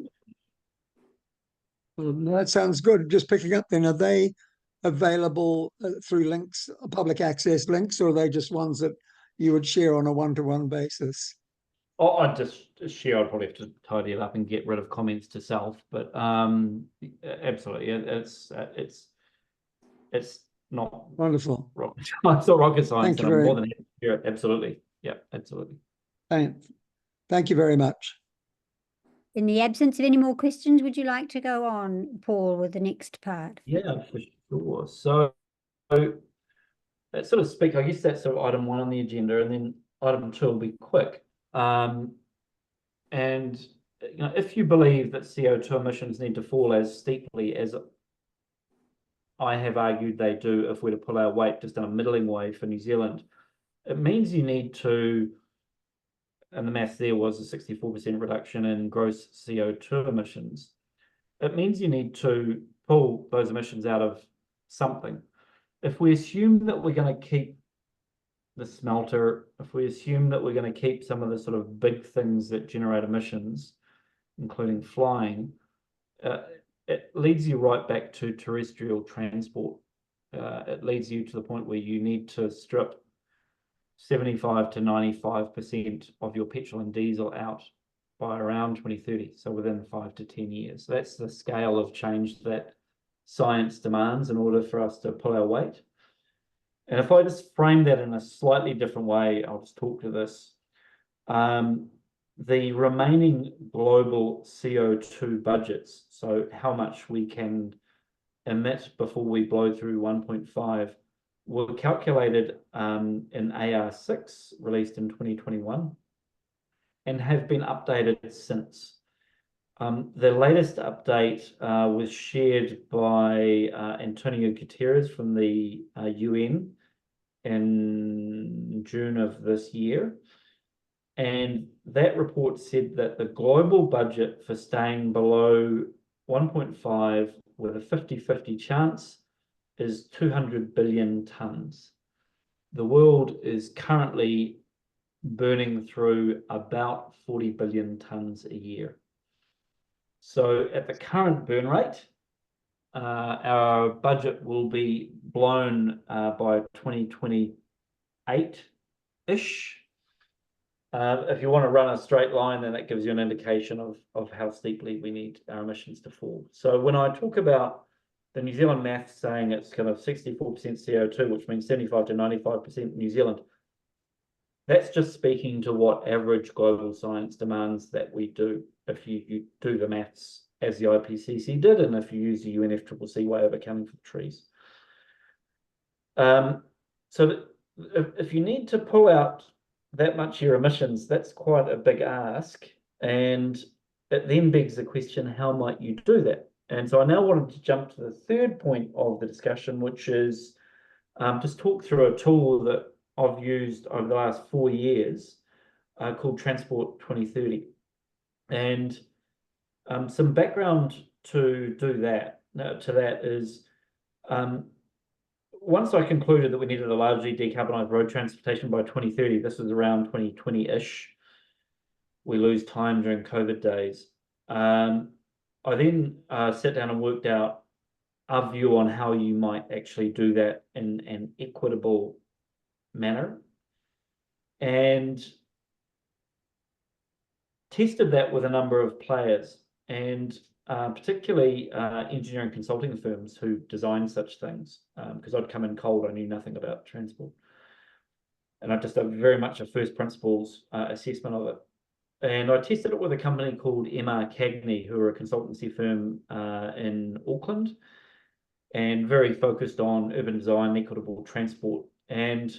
Well, that sounds good. Just picking up then, are they available through links, public access links, or are they just ones that you would share on a one-to-one basis? Oh, I'd just share. I'd probably have to tidy it up and get rid of comments to self, but absolutely, it's not wonderful. It's not rocket science, Thank and you I'm more than happy to share it. Absolutely, yeah, absolutely. Thank you very much. In the absence of any more questions, would you like to go on, Paul, with the next part? Yeah, for sure. So that sort of I guess that's sort of item 1 on the agenda, and then item 2 will be quick. And if you believe that CO2 emissions need to fall as steeply as I have argued they do, if we're to pull our weight just in a middling way for New Zealand, it means you need to, and the math there was a 64% reduction in gross CO2 emissions. It means you need to pull those emissions out of something. If we assume that we're going to keep the smelter, if we assume that we're going to keep some of the sort of big things that generate emissions, including flying, it leads you right back to terrestrial transport. It leads you to the point where you need to strip 75 to 95% of your petrol and diesel out by around 2030, so within 5 to 10 years. So that's the scale of change that science demands in order for us to pull our weight. And if I just frame that in a slightly different way, I'll just talk to this. the remaining global CO2 budgets, so how much we can emit before we blow through 1.5, were calculated in AR6, released in 2021, and have been updated since. The latest update was shared by Antonio Guterres from the UN in June of this year. And that report said that the global budget for staying below 1.5 with a 50-50 chance is 200 billion tonnes. The world is currently burning through about 40 billion tonnes a year. So at the current burn rate, our budget will be blown by 2028-ish. If you want to run a straight line, then that gives you an indication of how steeply we need our emissions to fall. So when I talk about the New Zealand maths saying it's kind of 64% CO2, which means 75 to 95% New Zealand, that's just speaking to what average global science demands that we do if you do the maths as the IPCC did, and if you use the UNFCCC way of accounting for the trees. So if you need to pull out that much of your emissions, that's quite a big ask, and it then begs the question, how might you do that? And so I now wanted to jump to the third point of the discussion, which is just talk through a tool that I've used over the last 4 years called Transport 2030. And some background to do that, is once I concluded that we needed a largely decarbonised road transportation by 2030, this was around 2020-ish, we lose time during COVID days. I then sat down and worked out a view on how you might actually do that in an equitable manner, and tested that with a number of players, and particularly engineering consulting firms who design such things, because I'd come in cold, I knew nothing about transport. And I just did very much a first principles assessment of it. And I tested it with a company called MR Cagney, who are a consultancy firm in Auckland, and very focused on urban design, equitable transport. And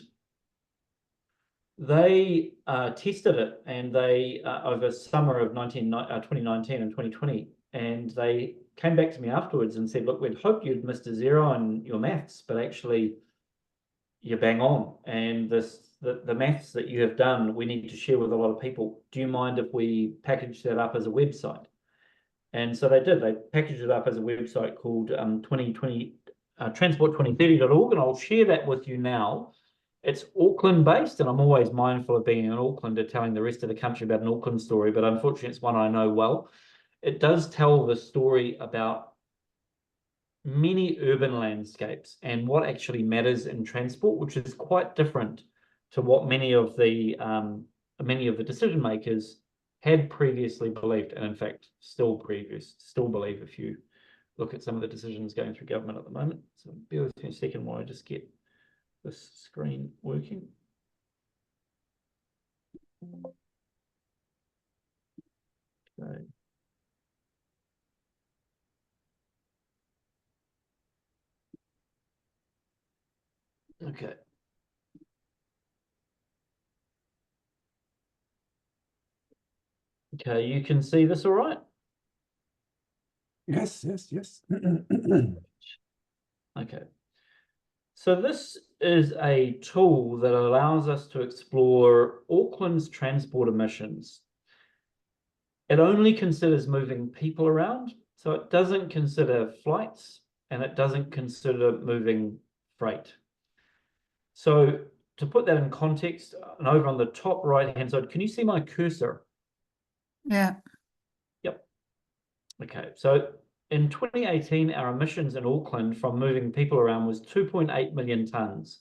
they tested it, and they over summer of 2019 and 2020, and they came back to me afterwards and said, look, we'd hoped you'd missed a zero on your maths, but actually you're bang on, and the maths that you have done, we need to share with a lot of people. Do you mind if we package that up as a website? And so they did. They packaged it up as a website called transport2030.org, and I'll share that with you now. It's Auckland based, and I'm always mindful of being in Auckland and telling the rest of the country about an Auckland story, but unfortunately it's one I know well. It does tell the story about many urban landscapes and what actually matters in transport, which is quite different to what many of the decision makers had previously believed, and in fact still believe if you look at some of the decisions going through government at the moment. So bear with me a second while I just get this screen working. Okay. Okay. Okay, you can see this all right? Yes, yes, yes. Okay. So this is a tool that allows us to explore Auckland's transport emissions. It only considers moving people around, so it doesn't consider flights, and it doesn't consider moving freight. So to put that in context, and over on the top right-hand side, can you see my cursor? Yeah. Yep. Okay, so in 2018, our emissions in Auckland from moving people around was 2.8 million tonnes.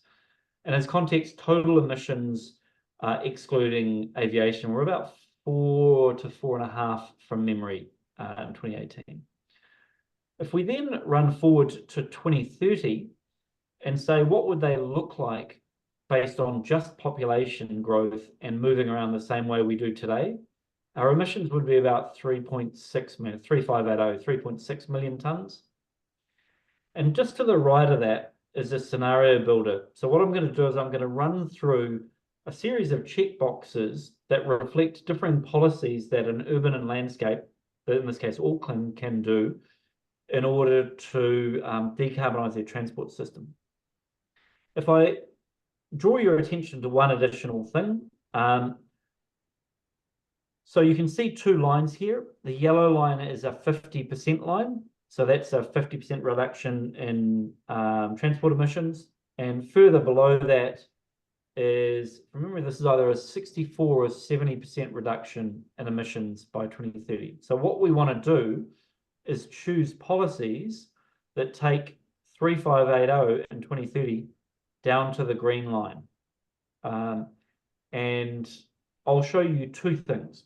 And as context, total emissions, excluding aviation, were about 4 to 4.5 from memory in 2018. If we then run forward to 2030 and say, what would they look like based on just population growth and moving around the same way we do today? our emissions would be about 3.6 million, 3.6 million tonnes. And just to the right of that is a scenario builder. So what I'm going to do is I'm going to run through a series of check boxes that reflect different policies that an urban and landscape, in this case Auckland, can do in order to decarbonise their transport system. If I draw your attention to one additional thing, so you can see two lines here. The yellow line is a 50% line. So that's a 50% reduction in transport emissions. And further below that is, remember, this is either a 64 or 70% reduction in emissions by 2030. So what we want to do is choose policies that take 3580 in 2030 down to the green line. And I'll show you two things.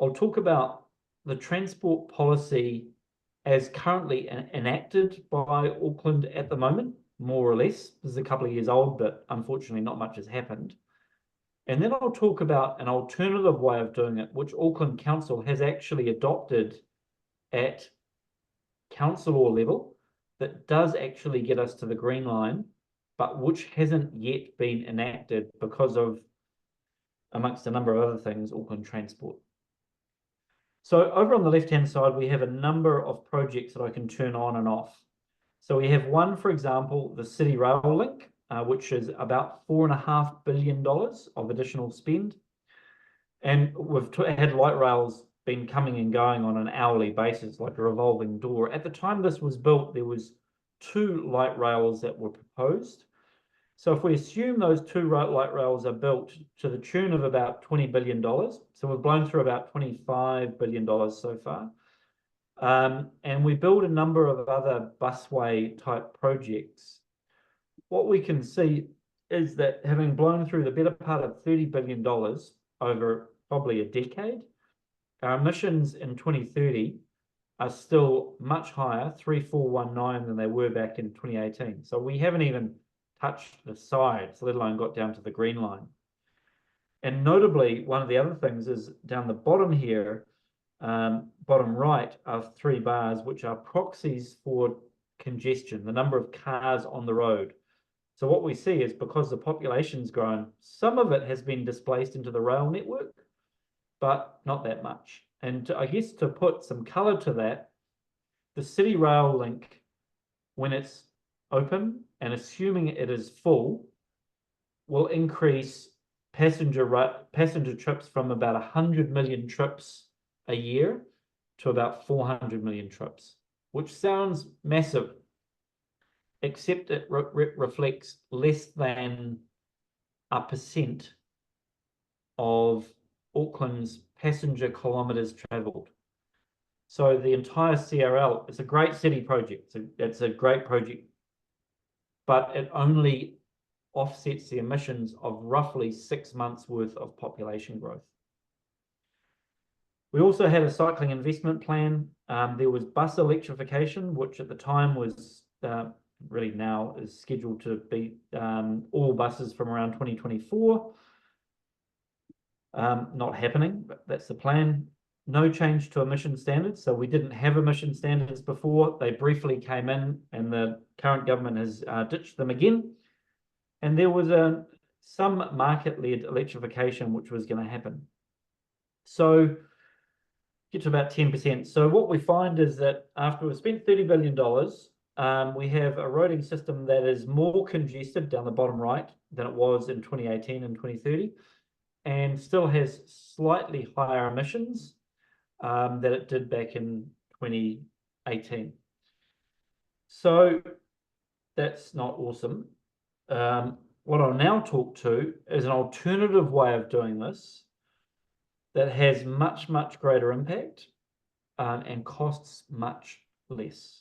I'll talk about the transport policy as currently enacted by Auckland at the moment, more or less. This is a couple of years old, but unfortunately not much has happened. And then I'll talk about an alternative way of doing it, which Auckland Council has actually adopted at council level, that does actually get us to the green line, but which hasn't yet been enacted because of, amongst a number of other things, Auckland Transport. So over on the left-hand side, we have a number of projects that I can turn on and off. So we have one, for example, the City Rail Link, which is about $4.5 billion of additional spend. And we've had light rails been coming and going on an hourly basis, like a revolving door. At the time this was built, there was 2 light rails that were proposed. So if we assume those 2 light rails are built to the tune of about $20 billion, so we've blown through about $25 billion so far, and we build a number of other busway type projects, what we can see is that having blown through the better part of $30 billion over probably a decade, our emissions in 2030 are still much higher, 3419, than they were back in 2018. So we haven't even touched the sides, let alone got down to the green line. And notably, one of the other things is down the bottom here, bottom right, are 3 bars, which are proxies for congestion, the number of cars on the road. So what we see is, because the population's grown, some of it has been displaced into the rail network, but not that much. And I guess to put some color to that, the City Rail Link, when it's open and assuming it is full, will increase passenger trips from about 100 million trips a year to about 400 million trips, which sounds massive, except it reflects less than 1% of Auckland's passenger kilometres travelled. So the entire CRL is a great city project. It's a great project, but it only offsets the emissions of roughly 6 months worth of population growth. We also had a cycling investment plan. There was bus electrification, which at the time was really now is scheduled to be all buses from around 2024. Not happening, but that's the plan. No change to emission standards. So we didn't have emission standards before. They briefly came in, and the current government has ditched them again. And there was some market-led electrification which was going to happen. So get to about 10%. So what we find is that after we've spent $30 billion, we have a roading system that is more congested down the bottom right than it was in 2018 and 2030, and still has slightly higher emissions than it did back in 2018. So that's not awesome. What I'll now talk to is an alternative way of doing this that has much, much greater impact and costs much less.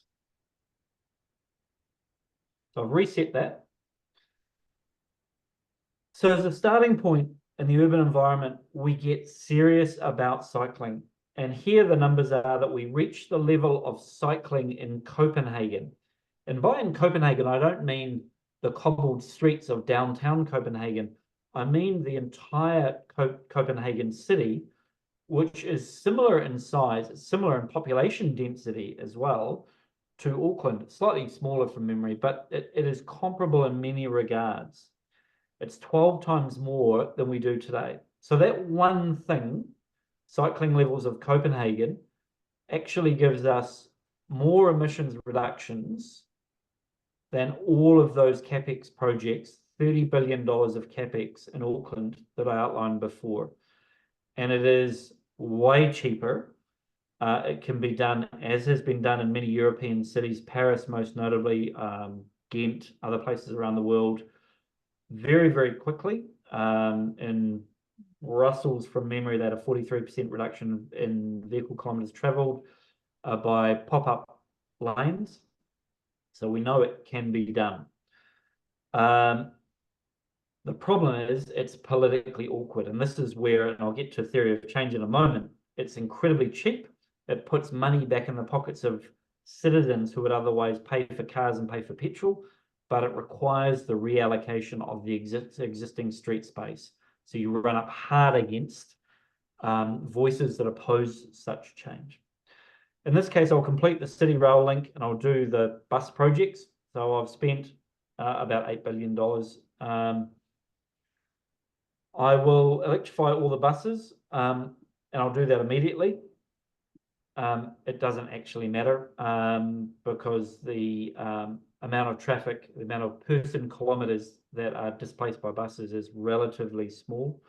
So I've reset that. So as a starting point in the urban environment, we get serious about cycling. And here the numbers are that we reach the level of cycling in Copenhagen. And by in Copenhagen, I don't mean the cobbled streets of downtown Copenhagen. I mean the entire Copenhagen city which is similar in size, similar in population density as well to Auckland. It's slightly smaller from memory, but it is comparable in many regards. It's 12 times more than we do today. So that one thing, cycling levels of Copenhagen, actually gives us more emissions reductions than all of those CapEx projects, $30 billion of CapEx in Auckland that I outlined before. And it is way cheaper. It can be done, as has been done in many European cities, Paris most notably, Ghent, other places around the world, very, very quickly. In Brussels, from memory, they had a 43% reduction in vehicle kilometres travelled by pop-up lanes. So we know it can be done. The problem is it's politically awkward, and this is where, and I'll get to theory of change in a moment, it's incredibly cheap. It puts money back in the pockets of citizens who would otherwise pay for cars and pay for petrol, but it requires the reallocation of the existing street space. So you run up hard against voices that oppose such change. In this case, I'll complete the City Rail link and I'll do the bus projects. So I've spent about $8 billion. I will electrify all the buses and I'll do that immediately. It doesn't actually matter because the amount of traffic, the amount of person kilometres that are displaced by buses is relatively small.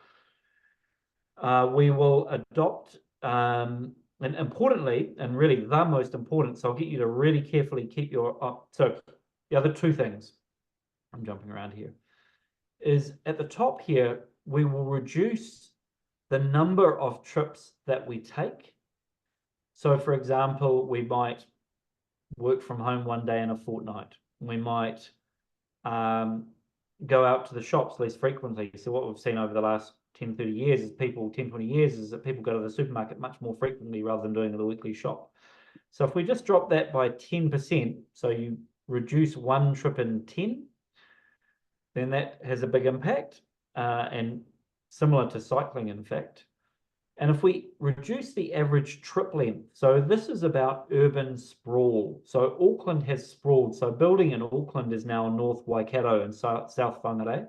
We will adopt, and importantly, and really the most important, so I'll get you to really carefully keep your, so the other two things, I'm jumping around here, is at the top here, we will reduce the number of trips that we take. So for example, we might work from home one day in a fortnight. We might go out to the shops less frequently. So what we've seen over the last 10, 30 years is 10, 20 years is that people go to the supermarket much more frequently rather than doing the weekly shop. So if we just drop that by 10%, so you reduce one trip in 10, then that has a big impact and similar to cycling, in fact. And if we reduce the average trip length, so this is about urban sprawl. So Auckland has sprawled. So building in Auckland is now North Waikato and South Whangarei.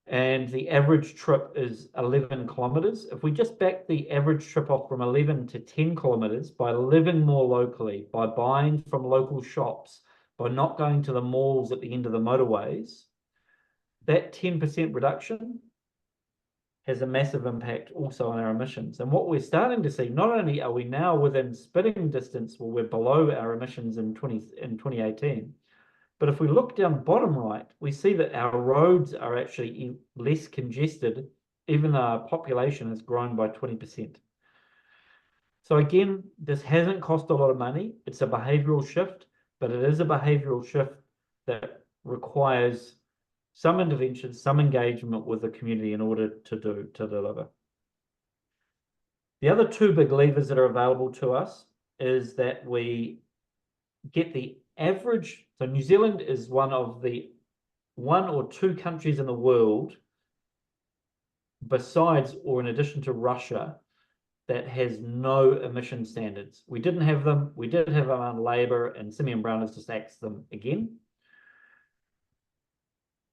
And the average trip is 11 kilometres. If we just back the average trip off from 11 to 10 kilometres by living more locally, by buying from local shops, by not going to the malls at the end of the motorways, that 10% reduction has a massive impact also on our emissions. And what we're starting to see, not only are we now within spitting distance, well, we're below our emissions in 2018, but if we look down bottom right, we see that our roads are actually less congested, even though our population has grown by 20%. So again, this hasn't cost a lot of money. It's a behavioral shift, but it is a behavioral shift that requires some intervention, some engagement with the community in order to deliver. The other two big levers that are available to us is that we get the average. So New Zealand is one of the one or two countries in the world, besides or in addition to Russia, that has no emission standards. We didn't have them. We did have them on Labour, and Simeon Brown has just axed them again.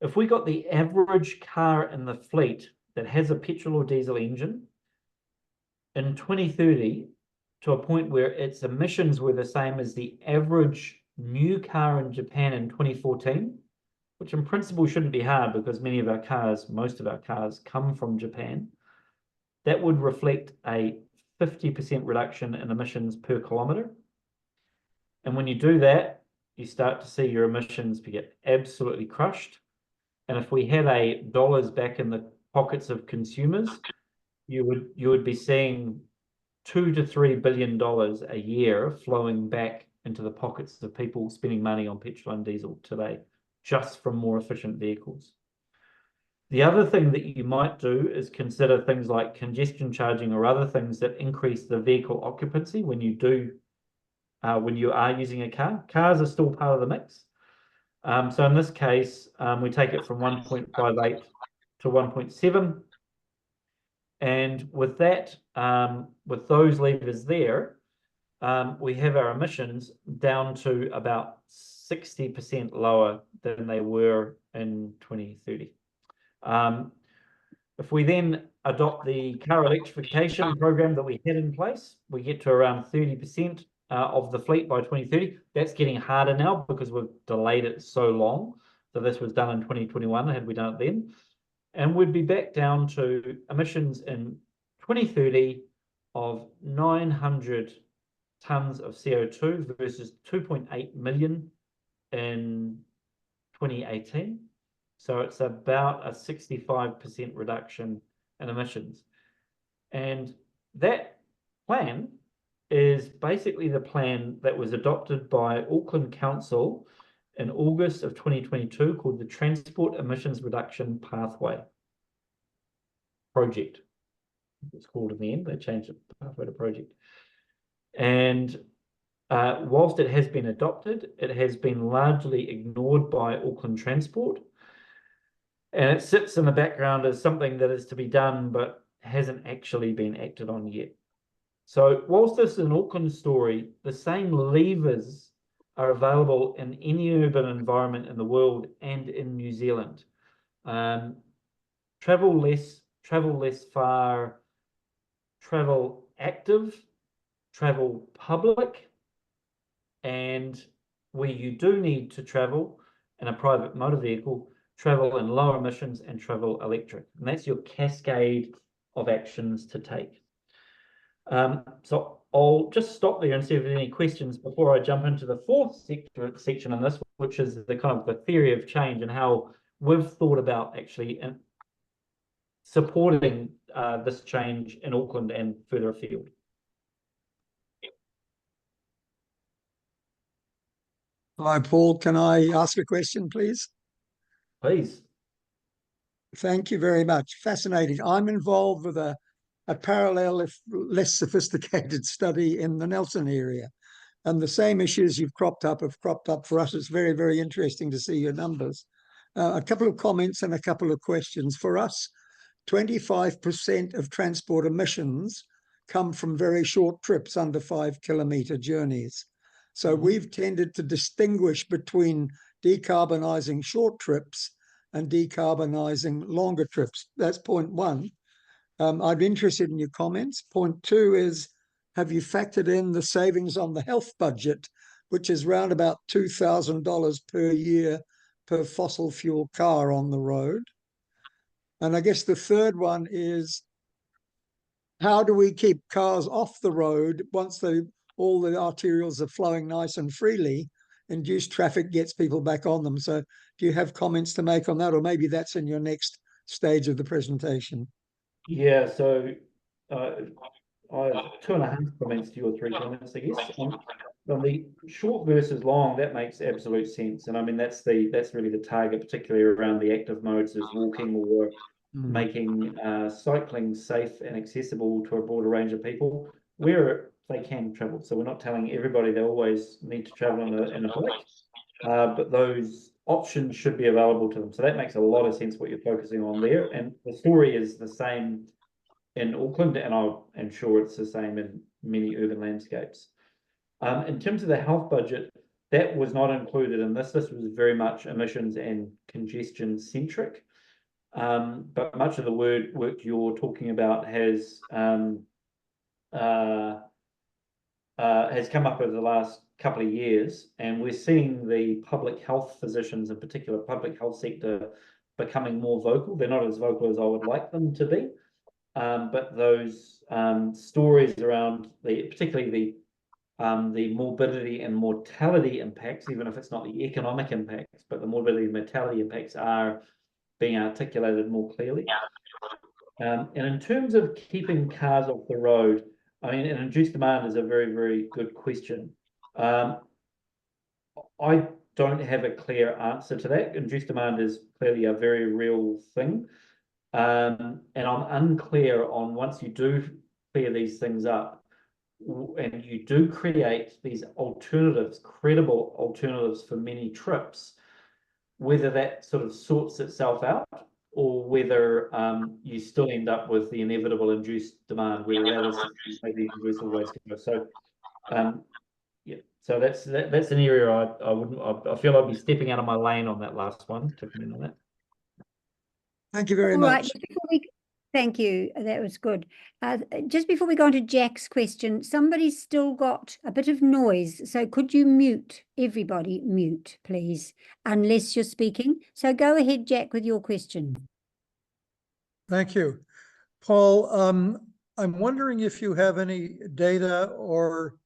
If we got the average car in the fleet that has a petrol or diesel engine in 2030 to a point where its emissions were the same as the average new car in Japan in 2014, which in principle shouldn't be hard because most of our cars come from Japan, that would reflect a 50% reduction in emissions per kilometre. And when you do that, you start to see your emissions get absolutely crushed. And if we had dollars back in the pockets of consumers, you would be seeing $2 to $3 billion a year flowing back into the pockets of people spending money on petrol and diesel today, just from more efficient vehicles. The other thing that you might do is consider things like congestion charging or other things that increase the vehicle occupancy when you are using a car. Cars are still part of the mix. So in this case, we take it from 1.58 to 1.7. And with that, with those levers there, we have our emissions down to about 60% lower than they were in 2030. If we then adopt the car electrification program that we had in place, we get to around 30% of the fleet by 2030. That's getting harder now because we've delayed it so long. So this was done in 2021, had we done it then. And we'd be back down to emissions in 2030 of 900 tons of CO2 versus 2.8 million in 2018. So it's about a 65% reduction in emissions. And that plan is basically the plan that was adopted by Auckland Council in August of 2022 called the Transport Emissions Reduction Pathway Project. It's called in the end, they changed it pathway to project. And whilst it has been adopted, it has been largely ignored by Auckland Transport. And it sits in the background as something that is to be done, but hasn't actually been acted on yet. So whilst this is an Auckland story, the same levers are available in any urban environment in the world and in New Zealand. Travel less far, travel active, travel public, and where you do need to travel in a private motor vehicle, travel in lower emissions and travel electric. And that's your cascade of actions to take. So I'll just stop there and see if there's any questions before I jump into the fourth section in this, which is the kind of the theory of change and how we've thought about actually supporting this change in Auckland and further afield. Hello, Paul. Can I ask a question, please? Please. Thank you very much. Fascinating. I'm involved with a parallel, if less sophisticated study in the Nelson area. And the same issues you've cropped up have cropped up for us. It's very, very interesting to see your numbers. A couple of comments and a couple of questions. For us, 25% of transport emissions come from very short trips, under 5-kilometre journeys. So we've tended to distinguish between decarbonising short trips and decarbonising longer trips. That's point one. I'd be interested in your comments. Point two is, have you factored in the savings on the health budget, which is round about $2,000 per year per fossil fuel car on the road? And I guess the third one is, how do we keep cars off the road once all the arterials are flowing nice and freely? Induced traffic gets people back on them. So do you have comments to make on that? Or maybe that's in your next stage of the presentation. Yeah, so I have 2.5 comments to your 3 comments, I guess. On the short versus long, that makes absolute sense. And I mean, that's really the target, particularly around the active modes, is walking or making cycling safe and accessible to a broader range of people where they can travel. So we're not telling everybody they always need to travel in a bike, but those options should be available to them. So that makes a lot of sense what you're focusing on there. And the story is the same in Auckland, and I'm sure it's the same in many urban landscapes. In terms of the health budget, that was not included in this. This was very much emissions and congestion centric. But much of the work you're talking about has come up over the last couple of years, and we're seeing the public health physicians, in particular public health sector, becoming more vocal. They're not as vocal as I would like them to be, but those stories around particularly the morbidity and mortality impacts, even if it's not the economic impacts, but the morbidity and mortality impacts are being articulated more clearly. And in terms of keeping cars off the road, I mean, an induced demand is a very, very good question. I don't have a clear answer to that. Induced demand is clearly a very real thing. And I'm unclear on, once you do clear these things up and you do create these alternatives, credible alternatives for many trips, whether that sort of sorts itself out or whether you still end up with the inevitable induced demand, whether that is maybe the universal way to go. So yeah, so that's an area I feel I'd be stepping out of my lane on that last one to comment on that. Thank you very All right, much. just before thank you. That was good. Just before we go on to Jack's question, somebody's still got a bit of noise. So could you mute everybody? Mute, please, unless you're speaking. So go ahead, Jack, with your question. Thank you. Paul, I'm wondering if you have any data or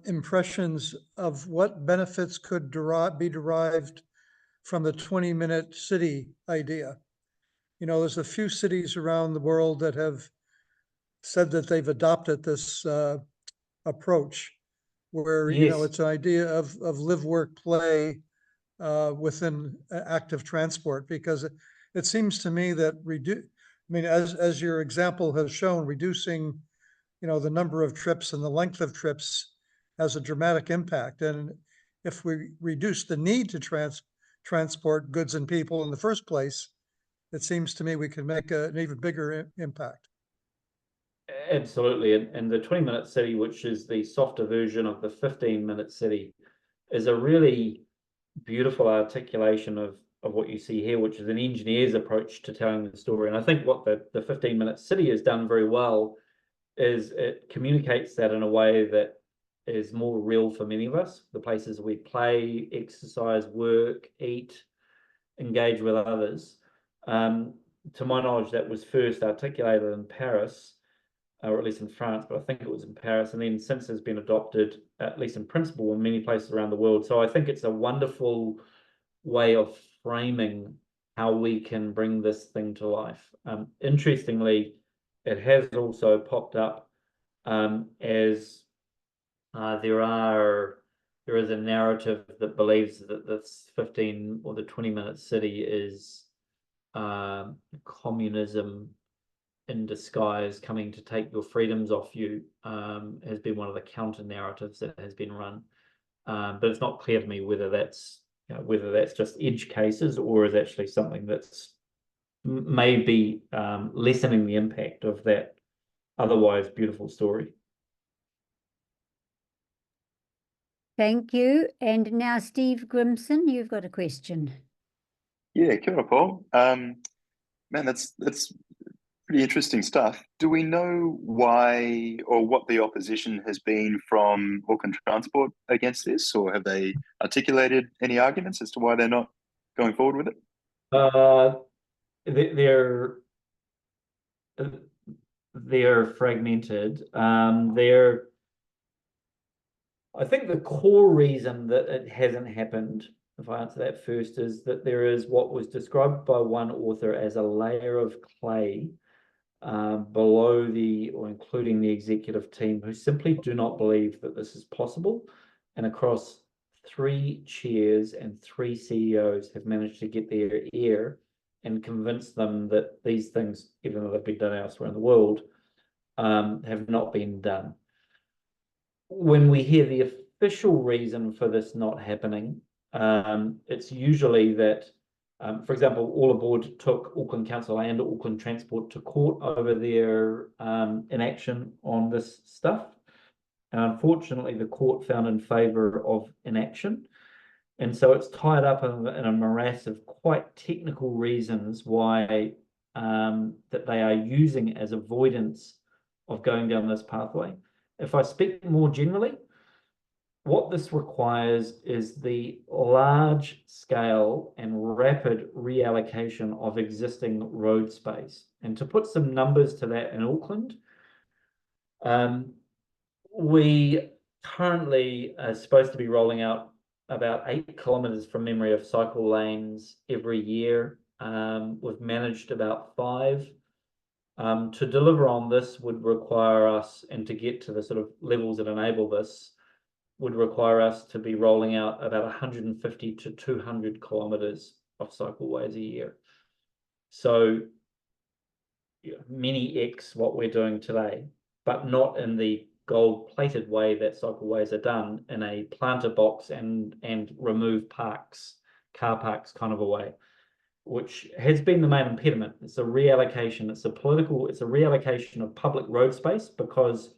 impressions of what benefits could be derived from the 20-minute city idea. You know, there's a few cities around the world that have said that they've adopted this approach where, you know, Yes. it's an idea of live, work, play within active transport, because it seems to me that as your example has shown, reducing, you know, the number of trips and the length of trips has a dramatic impact. And if we reduce the need to transport goods and people in the first place, it seems to me we can make an even bigger impact. Absolutely. And the 20-minute city, which is the softer version of the 15-minute city, is a really beautiful articulation of what you see here, which is an engineer's approach to telling the story. And I think what the 15-minute city has done very well is it communicates that in a way that is more real for many of us. The places we play, exercise, work, eat, engage with others. To my knowledge, that was first articulated in Paris, or at least in France, but I think it was in Paris, and then since has been adopted, at least in principle, in many places around the world. So I think it's a wonderful way of framing how we can bring this thing to life. Interestingly, it has also popped up as there is a narrative that believes that this 15 or the 20-minute city is communism in disguise, coming to take your freedoms off you, has been one of the counter narratives that has been run. But it's not clear to me whether that's just edge cases or is actually something that's maybe lessening the impact of that otherwise beautiful story. Thank you. And now, Steve Grimson, you've got a question. Yeah, kia ora, Paul. Man, that's pretty interesting stuff. Do we know why or what the opposition has been from Auckland Transport against this, or have they articulated any arguments as to why they're not going forward with it? They're fragmented. I think the core reason that it hasn't happened, if I answer that first, is that there is what was described by one author as a layer of clay below or including the executive team, who simply do not believe that this is possible. And across 3 chairs and 3 CEOs have managed to get their ear and convince them that these things, even though they've been done elsewhere in the world, have not been done. When we hear the official reason for this not happening, it's usually that, for example, All Aboard took Auckland Council and Auckland Transport to court over their inaction on this stuff. And unfortunately, the court found in favour of inaction. And so it's tied up in a morass of quite technical reasons why that they are using as avoidance of going down this pathway. If I speak more generally, what this requires is the large scale and rapid reallocation of existing road space. And to put some numbers to that in Auckland, we currently are supposed to be rolling out about 8 kilometres from memory of cycle lanes every year. We've managed about 5. To deliver on this would require us, and to get to the sort of levels that enable this, would require us to be rolling out about 150 to 200 kilometres of cycleways a year. So many X what we're doing today, but not in the gold-plated way that cycleways are done, in a planter box and remove car parks kind of a way. which has been the main impediment. It's a reallocation. It's a reallocation of public road space, because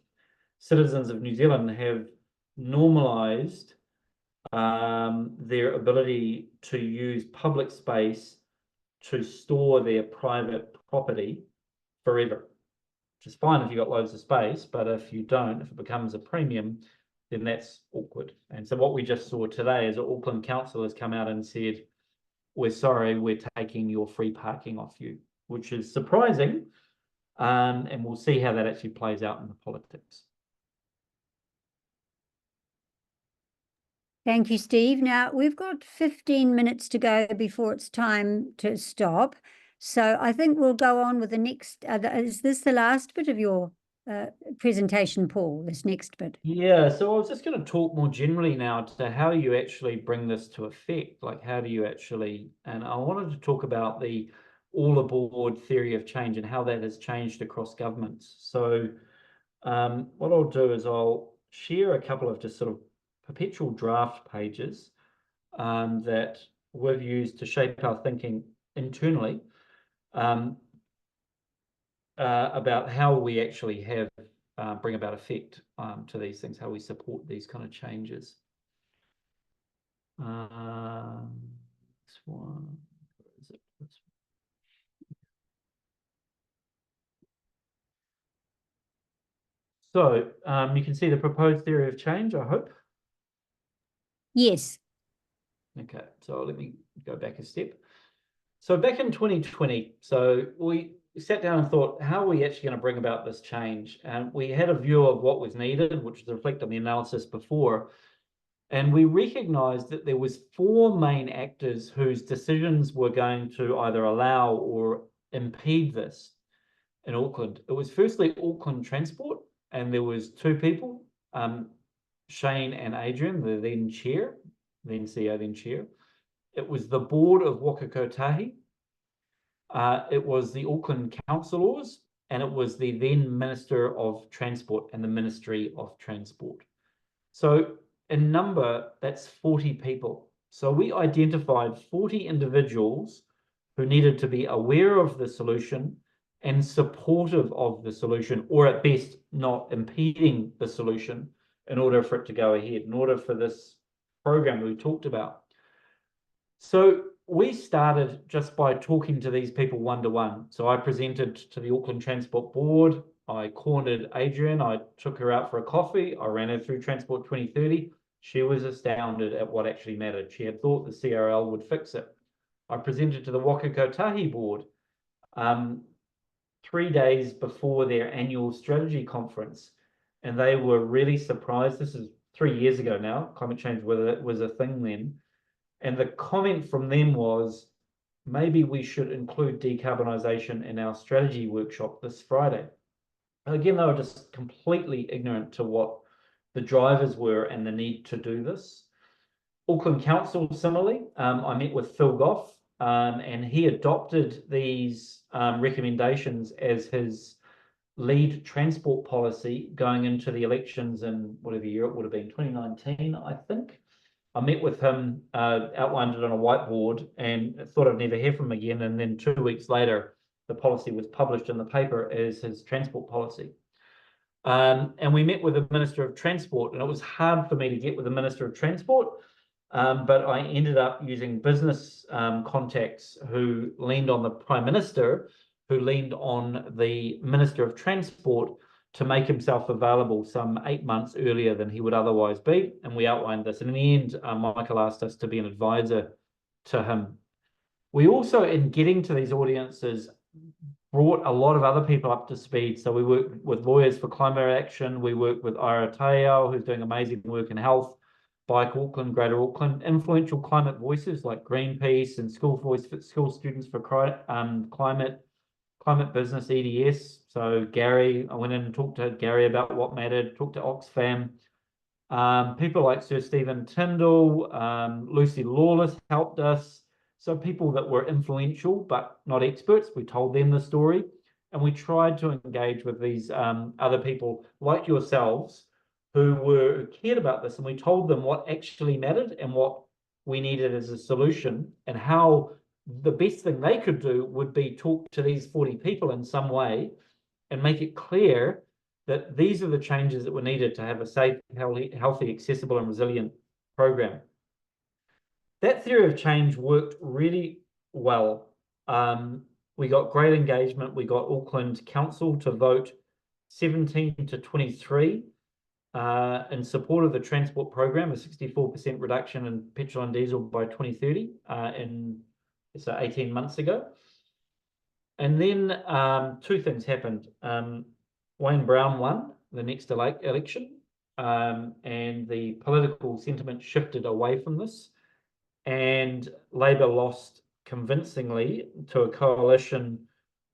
citizens of New Zealand have normalised their ability to use public space to store their private property forever, which is fine if you've got loads of space, but if you don't, if it becomes a premium, then that's awkward. And so what we just saw today is that Auckland Council has come out and said, we're sorry, we're taking your free parking off you, which is surprising. And we'll see how that actually plays out in the politics. Thank you, Steve. Now, we've got 15 minutes to go before it's time to stop. So I think we'll go on with the next. Is this the last bit of your presentation, Paul, this next bit? Yeah, so I was just going to talk more generally now to how you actually bring this to effect. Like, how do you actually, and I wanted to talk about the all aboard theory of change and how that has changed across governments. So what I'll do is I'll share a couple of just sort of perpetual draft pages that we've used to shape our thinking internally about how we actually have bring about effect to these things, how we support these kind of changes. This one, where is it? This one. So you can see the proposed theory of change, I hope. Yes. Okay, so let me go back a step. So back in 2020, so we sat down and thought, how are we actually going to bring about this change? And we had a view of what was needed, which was reflected on the analysis before. And we recognized that there was 4 main actors whose decisions were going to either allow or impede this in Auckland. It was firstly Auckland Transport, and there was 2 people, Shane and Adrian, the then chair, then CEO, then chair. It was the board of Waka Kotahi. It was the Auckland councillors, and it was the then Minister of Transport and the Ministry of Transport. So in number, that's 40 people. So we identified 40 individuals who needed to be aware of the solution and supportive of the solution, or at best not impeding the solution, in order for it to go ahead, in order for this program we talked about. So we started just by talking to these people one-to-one. So I presented to the Auckland Transport Board. I cornered Adrian. I took her out for a coffee. I ran her through Transport 2030. She was astounded at what actually mattered. She had thought the CRL would fix it. I presented to the Waka Kotahi Board 3 days before their annual strategy conference, and they were really surprised. This is 3 years ago now. Climate change was a thing then. And the comment from them was, maybe we should include decarbonisation in our strategy workshop this Friday. And again, they were just completely ignorant to what the drivers were and the need to do this. Auckland Council, similarly, I met with Phil Goff, and he adopted these recommendations as his lead transport policy going into the elections in whatever year it would have been, 2019, I think. I met with him, outlined it on a whiteboard, and thought I'd never hear from him again. And then 2 weeks later, the policy was published in the paper as his transport policy. And we met with the Minister of Transport, and it was hard for me to get with the Minister of Transport, but I ended up using business contacts who leaned on the Prime Minister, who leaned on the Minister of Transport to make himself available some 8 months earlier than he would otherwise be. And we outlined this. And in the end, Michael asked us to be an advisor to him. We also, in getting to these audiences, brought a lot of other people up to speed. So we worked with Lawyers for Climate Action. We worked with Ira Teao, who's doing amazing work in health, Bike Auckland, Greater Auckland, influential climate voices like Greenpeace and School Students for Climate Business, EDS. So Gary, I went in and talked to Gary about what mattered, talked to Oxfam. People like Sir Stephen Tyndall, Lucy Lawless helped us. So people that were influential but not experts, we told them the story. And we tried to engage with these other people like yourselves who cared about this. And we told them what actually mattered and what we needed as a solution, and how the best thing they could do would be talk to these 40 people in some way and make it clear that these are the changes that were needed to have a safe, healthy, accessible, and resilient program. That theory of change worked really well. We got great engagement. We got Auckland Council to vote 17 to 23 in support of the transport program, a 64% reduction in petrol and diesel by 2030 so 18 months ago. And then two things happened. Wayne Brown won the next election, and the political sentiment shifted away from this, and Labour lost convincingly to a coalition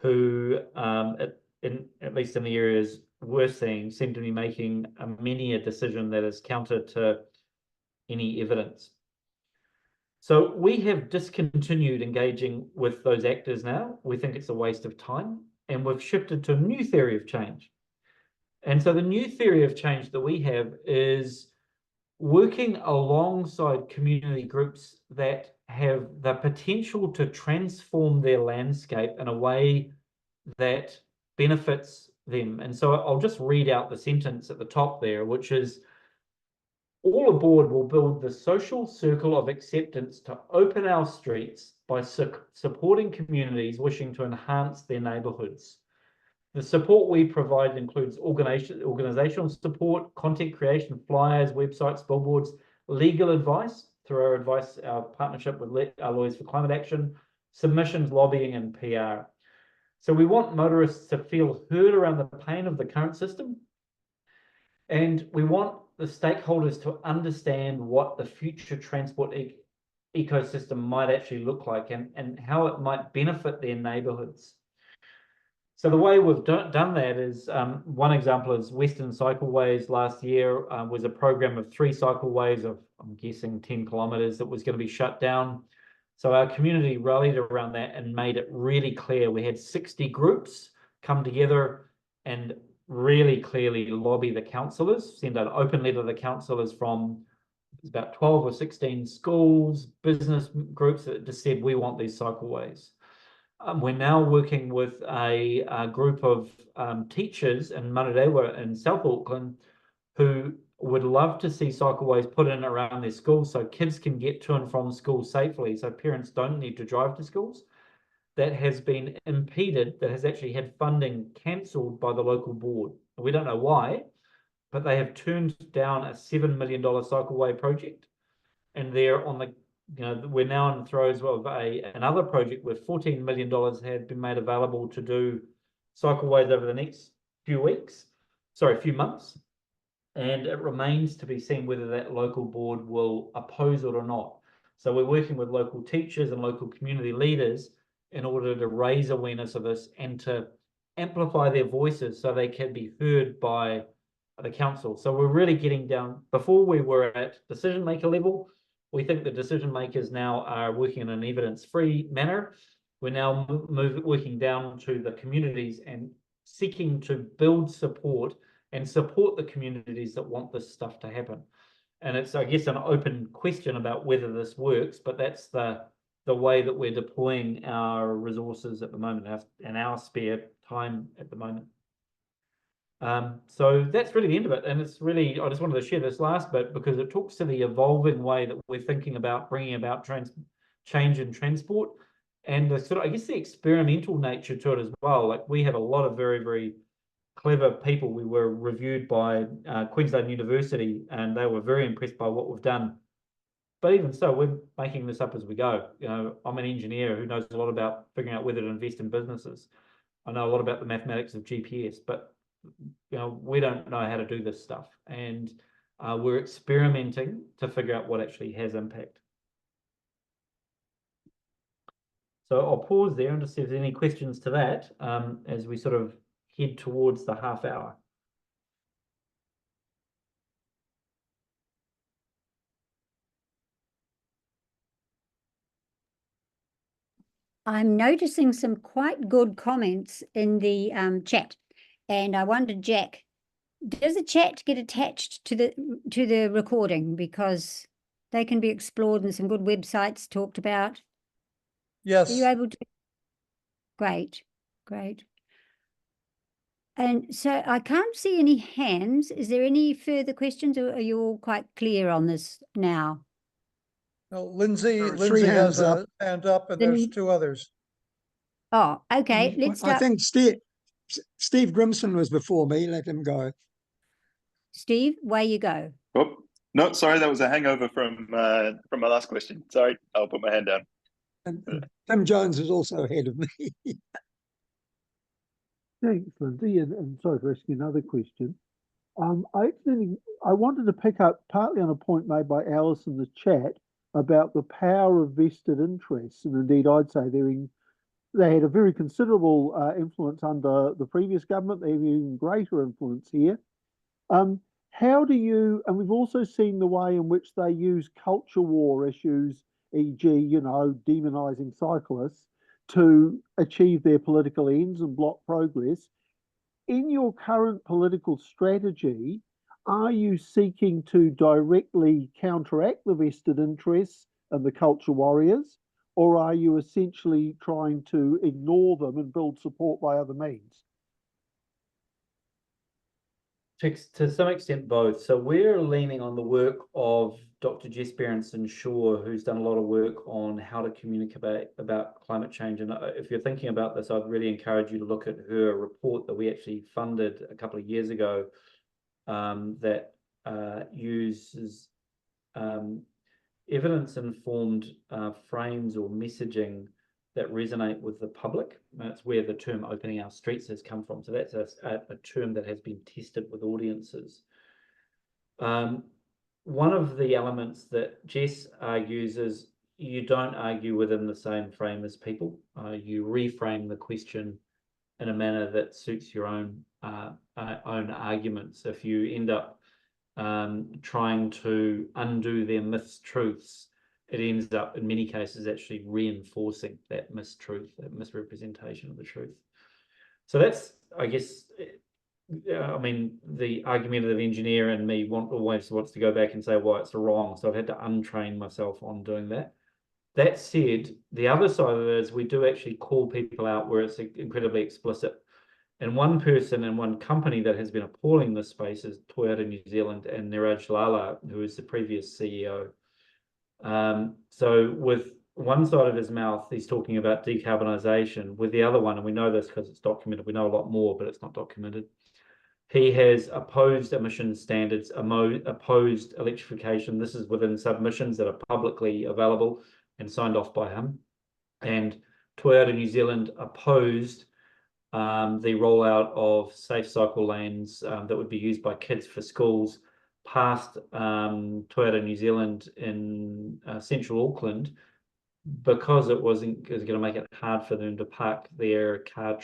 who, at least in the areas we're seeing, seem to be making many a decision that is counter to any evidence. So we have discontinued engaging with those actors now. We think it's a waste of time, and we've shifted to a new theory of change. And so the new theory of change that we have is working alongside community groups that have the potential to transform their landscape in a way that benefits them. And so I'll just read out the sentence at the top there, which is, all aboard will build the social circle of acceptance to open our streets by supporting communities wishing to enhance their neighbourhoods. The support we provide includes organizational support, content creation, flyers, websites, billboards, legal advice through our partnership with our Lawyers for Climate Action, submissions, lobbying, and PR. So we want motorists to feel heard around the pain of the current system, and we want the stakeholders to understand what the future transport ecosystem might actually look like and how it might benefit their neighbourhoods. So the way we've done that is, one example is Western Cycleways last year was a program of 3 cycleways of, I'm guessing, 10 kilometres that was going to be shut down. So our community rallied around that and made it really clear. We had 60 groups come together and really clearly lobby the councillors, send an open letter to the councillors from about 12 or 16 schools, business groups that just said, we want these cycleways. We're now working with a group of teachers in Manarewa in South Auckland who would love to see cycleways put in around their schools so kids can get to and from school safely, so parents don't need to drive to schools. That has been impeded, that has actually had funding cancelled by the local board. We don't know why, but they have turned down a $7 million cycleway project. And they're on the, we're now in the throes of another project where $14 million had been made available to do cycleways over the next few months. And it remains to be seen whether that local board will oppose it or not. So we're working with local teachers and local community leaders in order to raise awareness of this and to amplify their voices so they can be heard by the council. So we're really getting down, before we were at decision maker level, we think the decision makers now are working in an evidence-free manner. We're now working down to the communities and seeking to build support and support the communities that want this stuff to happen. And it's, I guess, an open question about whether this works, but that's the way that we're deploying our resources at the moment and our spare time at the moment. So that's really the end of it. And it's really, I just wanted to share this last bit because it talks to the evolving way that we're thinking about bringing about change in transport and the sort of, I guess, the experimental nature to it as well. Like we have a lot of very, very clever people. We were reviewed by Queensland University and they were very impressed by what we've done. But even so, we're making this up as we go. I'm an engineer who knows a lot about figuring out whether to invest in businesses. I know a lot about the mathematics of GPS, but we don't know how to do this stuff. And we're experimenting to figure out what actually has impact. So I'll pause there and just see if there's any questions to that as we sort of head towards the half hour. I'm noticing some quite good comments in the chat, and I wondered, Jack, does the chat get attached to the recording because they can be explored and some good websites talked about? Yes. Are you able to? Great, great. And so I can't see any hands. Is there any further questions, or are you all quite clear on this now? No, Lindsay, There are Lindsay has hands up. a hand up, and there's Then- two others. Oh, okay. Let's I start. think Steve Grimson was before me. Let him go. Steve, away you go. Oh, no, sorry, that was a hangover from my last question. Sorry, I'll put my hand down. And Tim Jones is also ahead of me. Thanks, Lindsay, and sorry for asking another question. I wanted to pick up partly on a point made by Alice in the chat about the power of vested interests, and indeed I'd say they had a very considerable influence under the previous government. They have even greater influence here. How do you, and we've also seen the way in which they use culture war issues, e.g., demonising cyclists, to achieve their political ends and block progress. In your current political strategy, are you seeking to directly counteract the vested interests and the culture warriors, or are you essentially trying to ignore them and build support by other means? To some extent, both. So we're leaning on the work of Dr. Jess Berenson-Shaw, who's done a lot of work on how to communicate about climate change. And if you're thinking about this, I'd really encourage you to look at her report that we actually funded a couple of years ago that uses evidence-informed frames or messaging that resonate with the public. That's where the term opening our streets has come from. So that's a term that has been tested with audiences. One of the elements that Jess argues is you don't argue within the same frame as people. You reframe the question in a manner that suits your own arguments. If you end up trying to undo their mistruths, it ends up in many cases actually reinforcing that mistruth, that misrepresentation of the truth. So that's, I guess, I mean, the argumentative engineer in me always wants to go back and say why it's wrong. So I've had to untrain myself on doing that. That said, the other side of it is we do actually call people out where it's incredibly explicit. And one person and one company that has been appalling this space is Toyota New Zealand and Niraj Lala, who is the previous CEO. So with one side of his mouth, he's talking about decarbonisation. With the other one, and we know this because it's documented, we know a lot more, but it's not documented. He has opposed emission standards, opposed electrification. This is within submissions that are publicly available and signed off by him. And Toyota New Zealand opposed the rollout of safe cycle lanes that would be used by kids for schools past Toyota New Zealand in central Auckland, because it was going to make it hard for them to park their car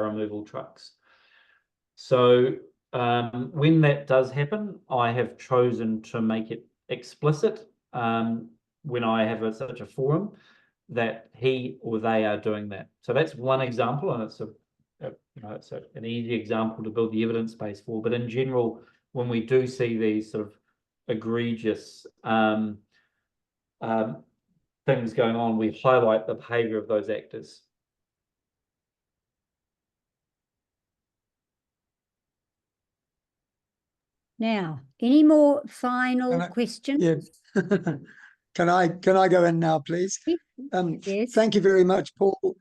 removal trucks. So when that does happen, I have chosen to make it explicit when I have such a forum that he or they are doing that. So that's one example, and it's an easy example to build the evidence base for. But in general, when we do see these sort of egregious things going on, we highlight the behavior of those actors. Now, any more final questions? Yeah. Can I go in now, please? Yes. Thank you very much, Paul.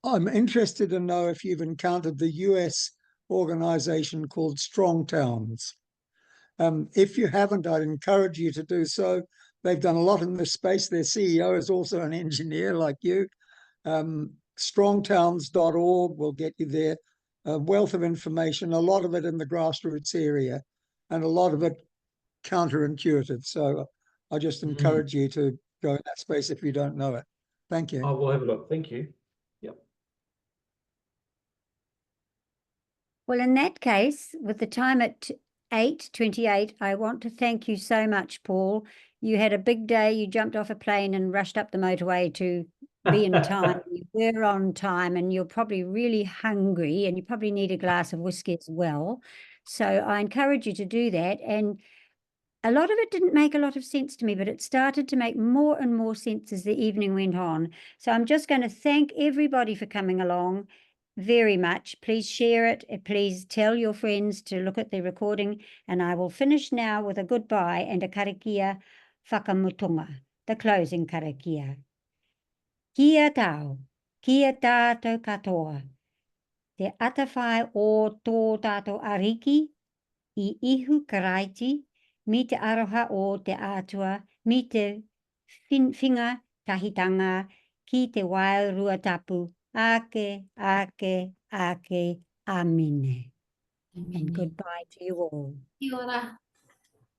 I'm interested to know if you've encountered the US organization called Strong Towns. If you haven't, I'd encourage you to do so. They've done a lot in this space. Their CEO is also an engineer like you. Strongtowns.org will get you there. A wealth of information, a lot of it in the grassroots area, and a lot of it counterintuitive. So I just encourage you to go in that space if you don't know it. Thank you. I will have a look. Thank you. Yep. Well, in that case, with the time at 8:28, I want to thank you so much, Paul. You had a big day. You jumped off a plane and rushed up the motorway to be in time. You were on time, and you're probably really hungry, and you probably need a glass of whiskey as well. So I encourage you to do that. And a lot of it didn't make a lot of sense to me, but it started to make more and more sense as the evening went on. So I'm just going to thank everybody for coming along very much. Please share it. Please tell your friends to look at the recording. And I will finish now with a goodbye and a karakia whakamutunga, the closing karakia. Kia tau, kia tātou katoa, te atawhai o tō tātou ariki, I ihu karaiti, mi te aroha o te atua, mi te whinga tahitanga, ki te wairua tapu, ake, ake, ake, amine. And goodbye to you all. Kia ora.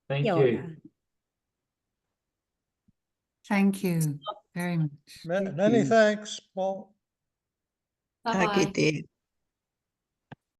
Thank Kia you. ora. Thank you very much. Many thanks, Paul. Bye-bye. Ka kite.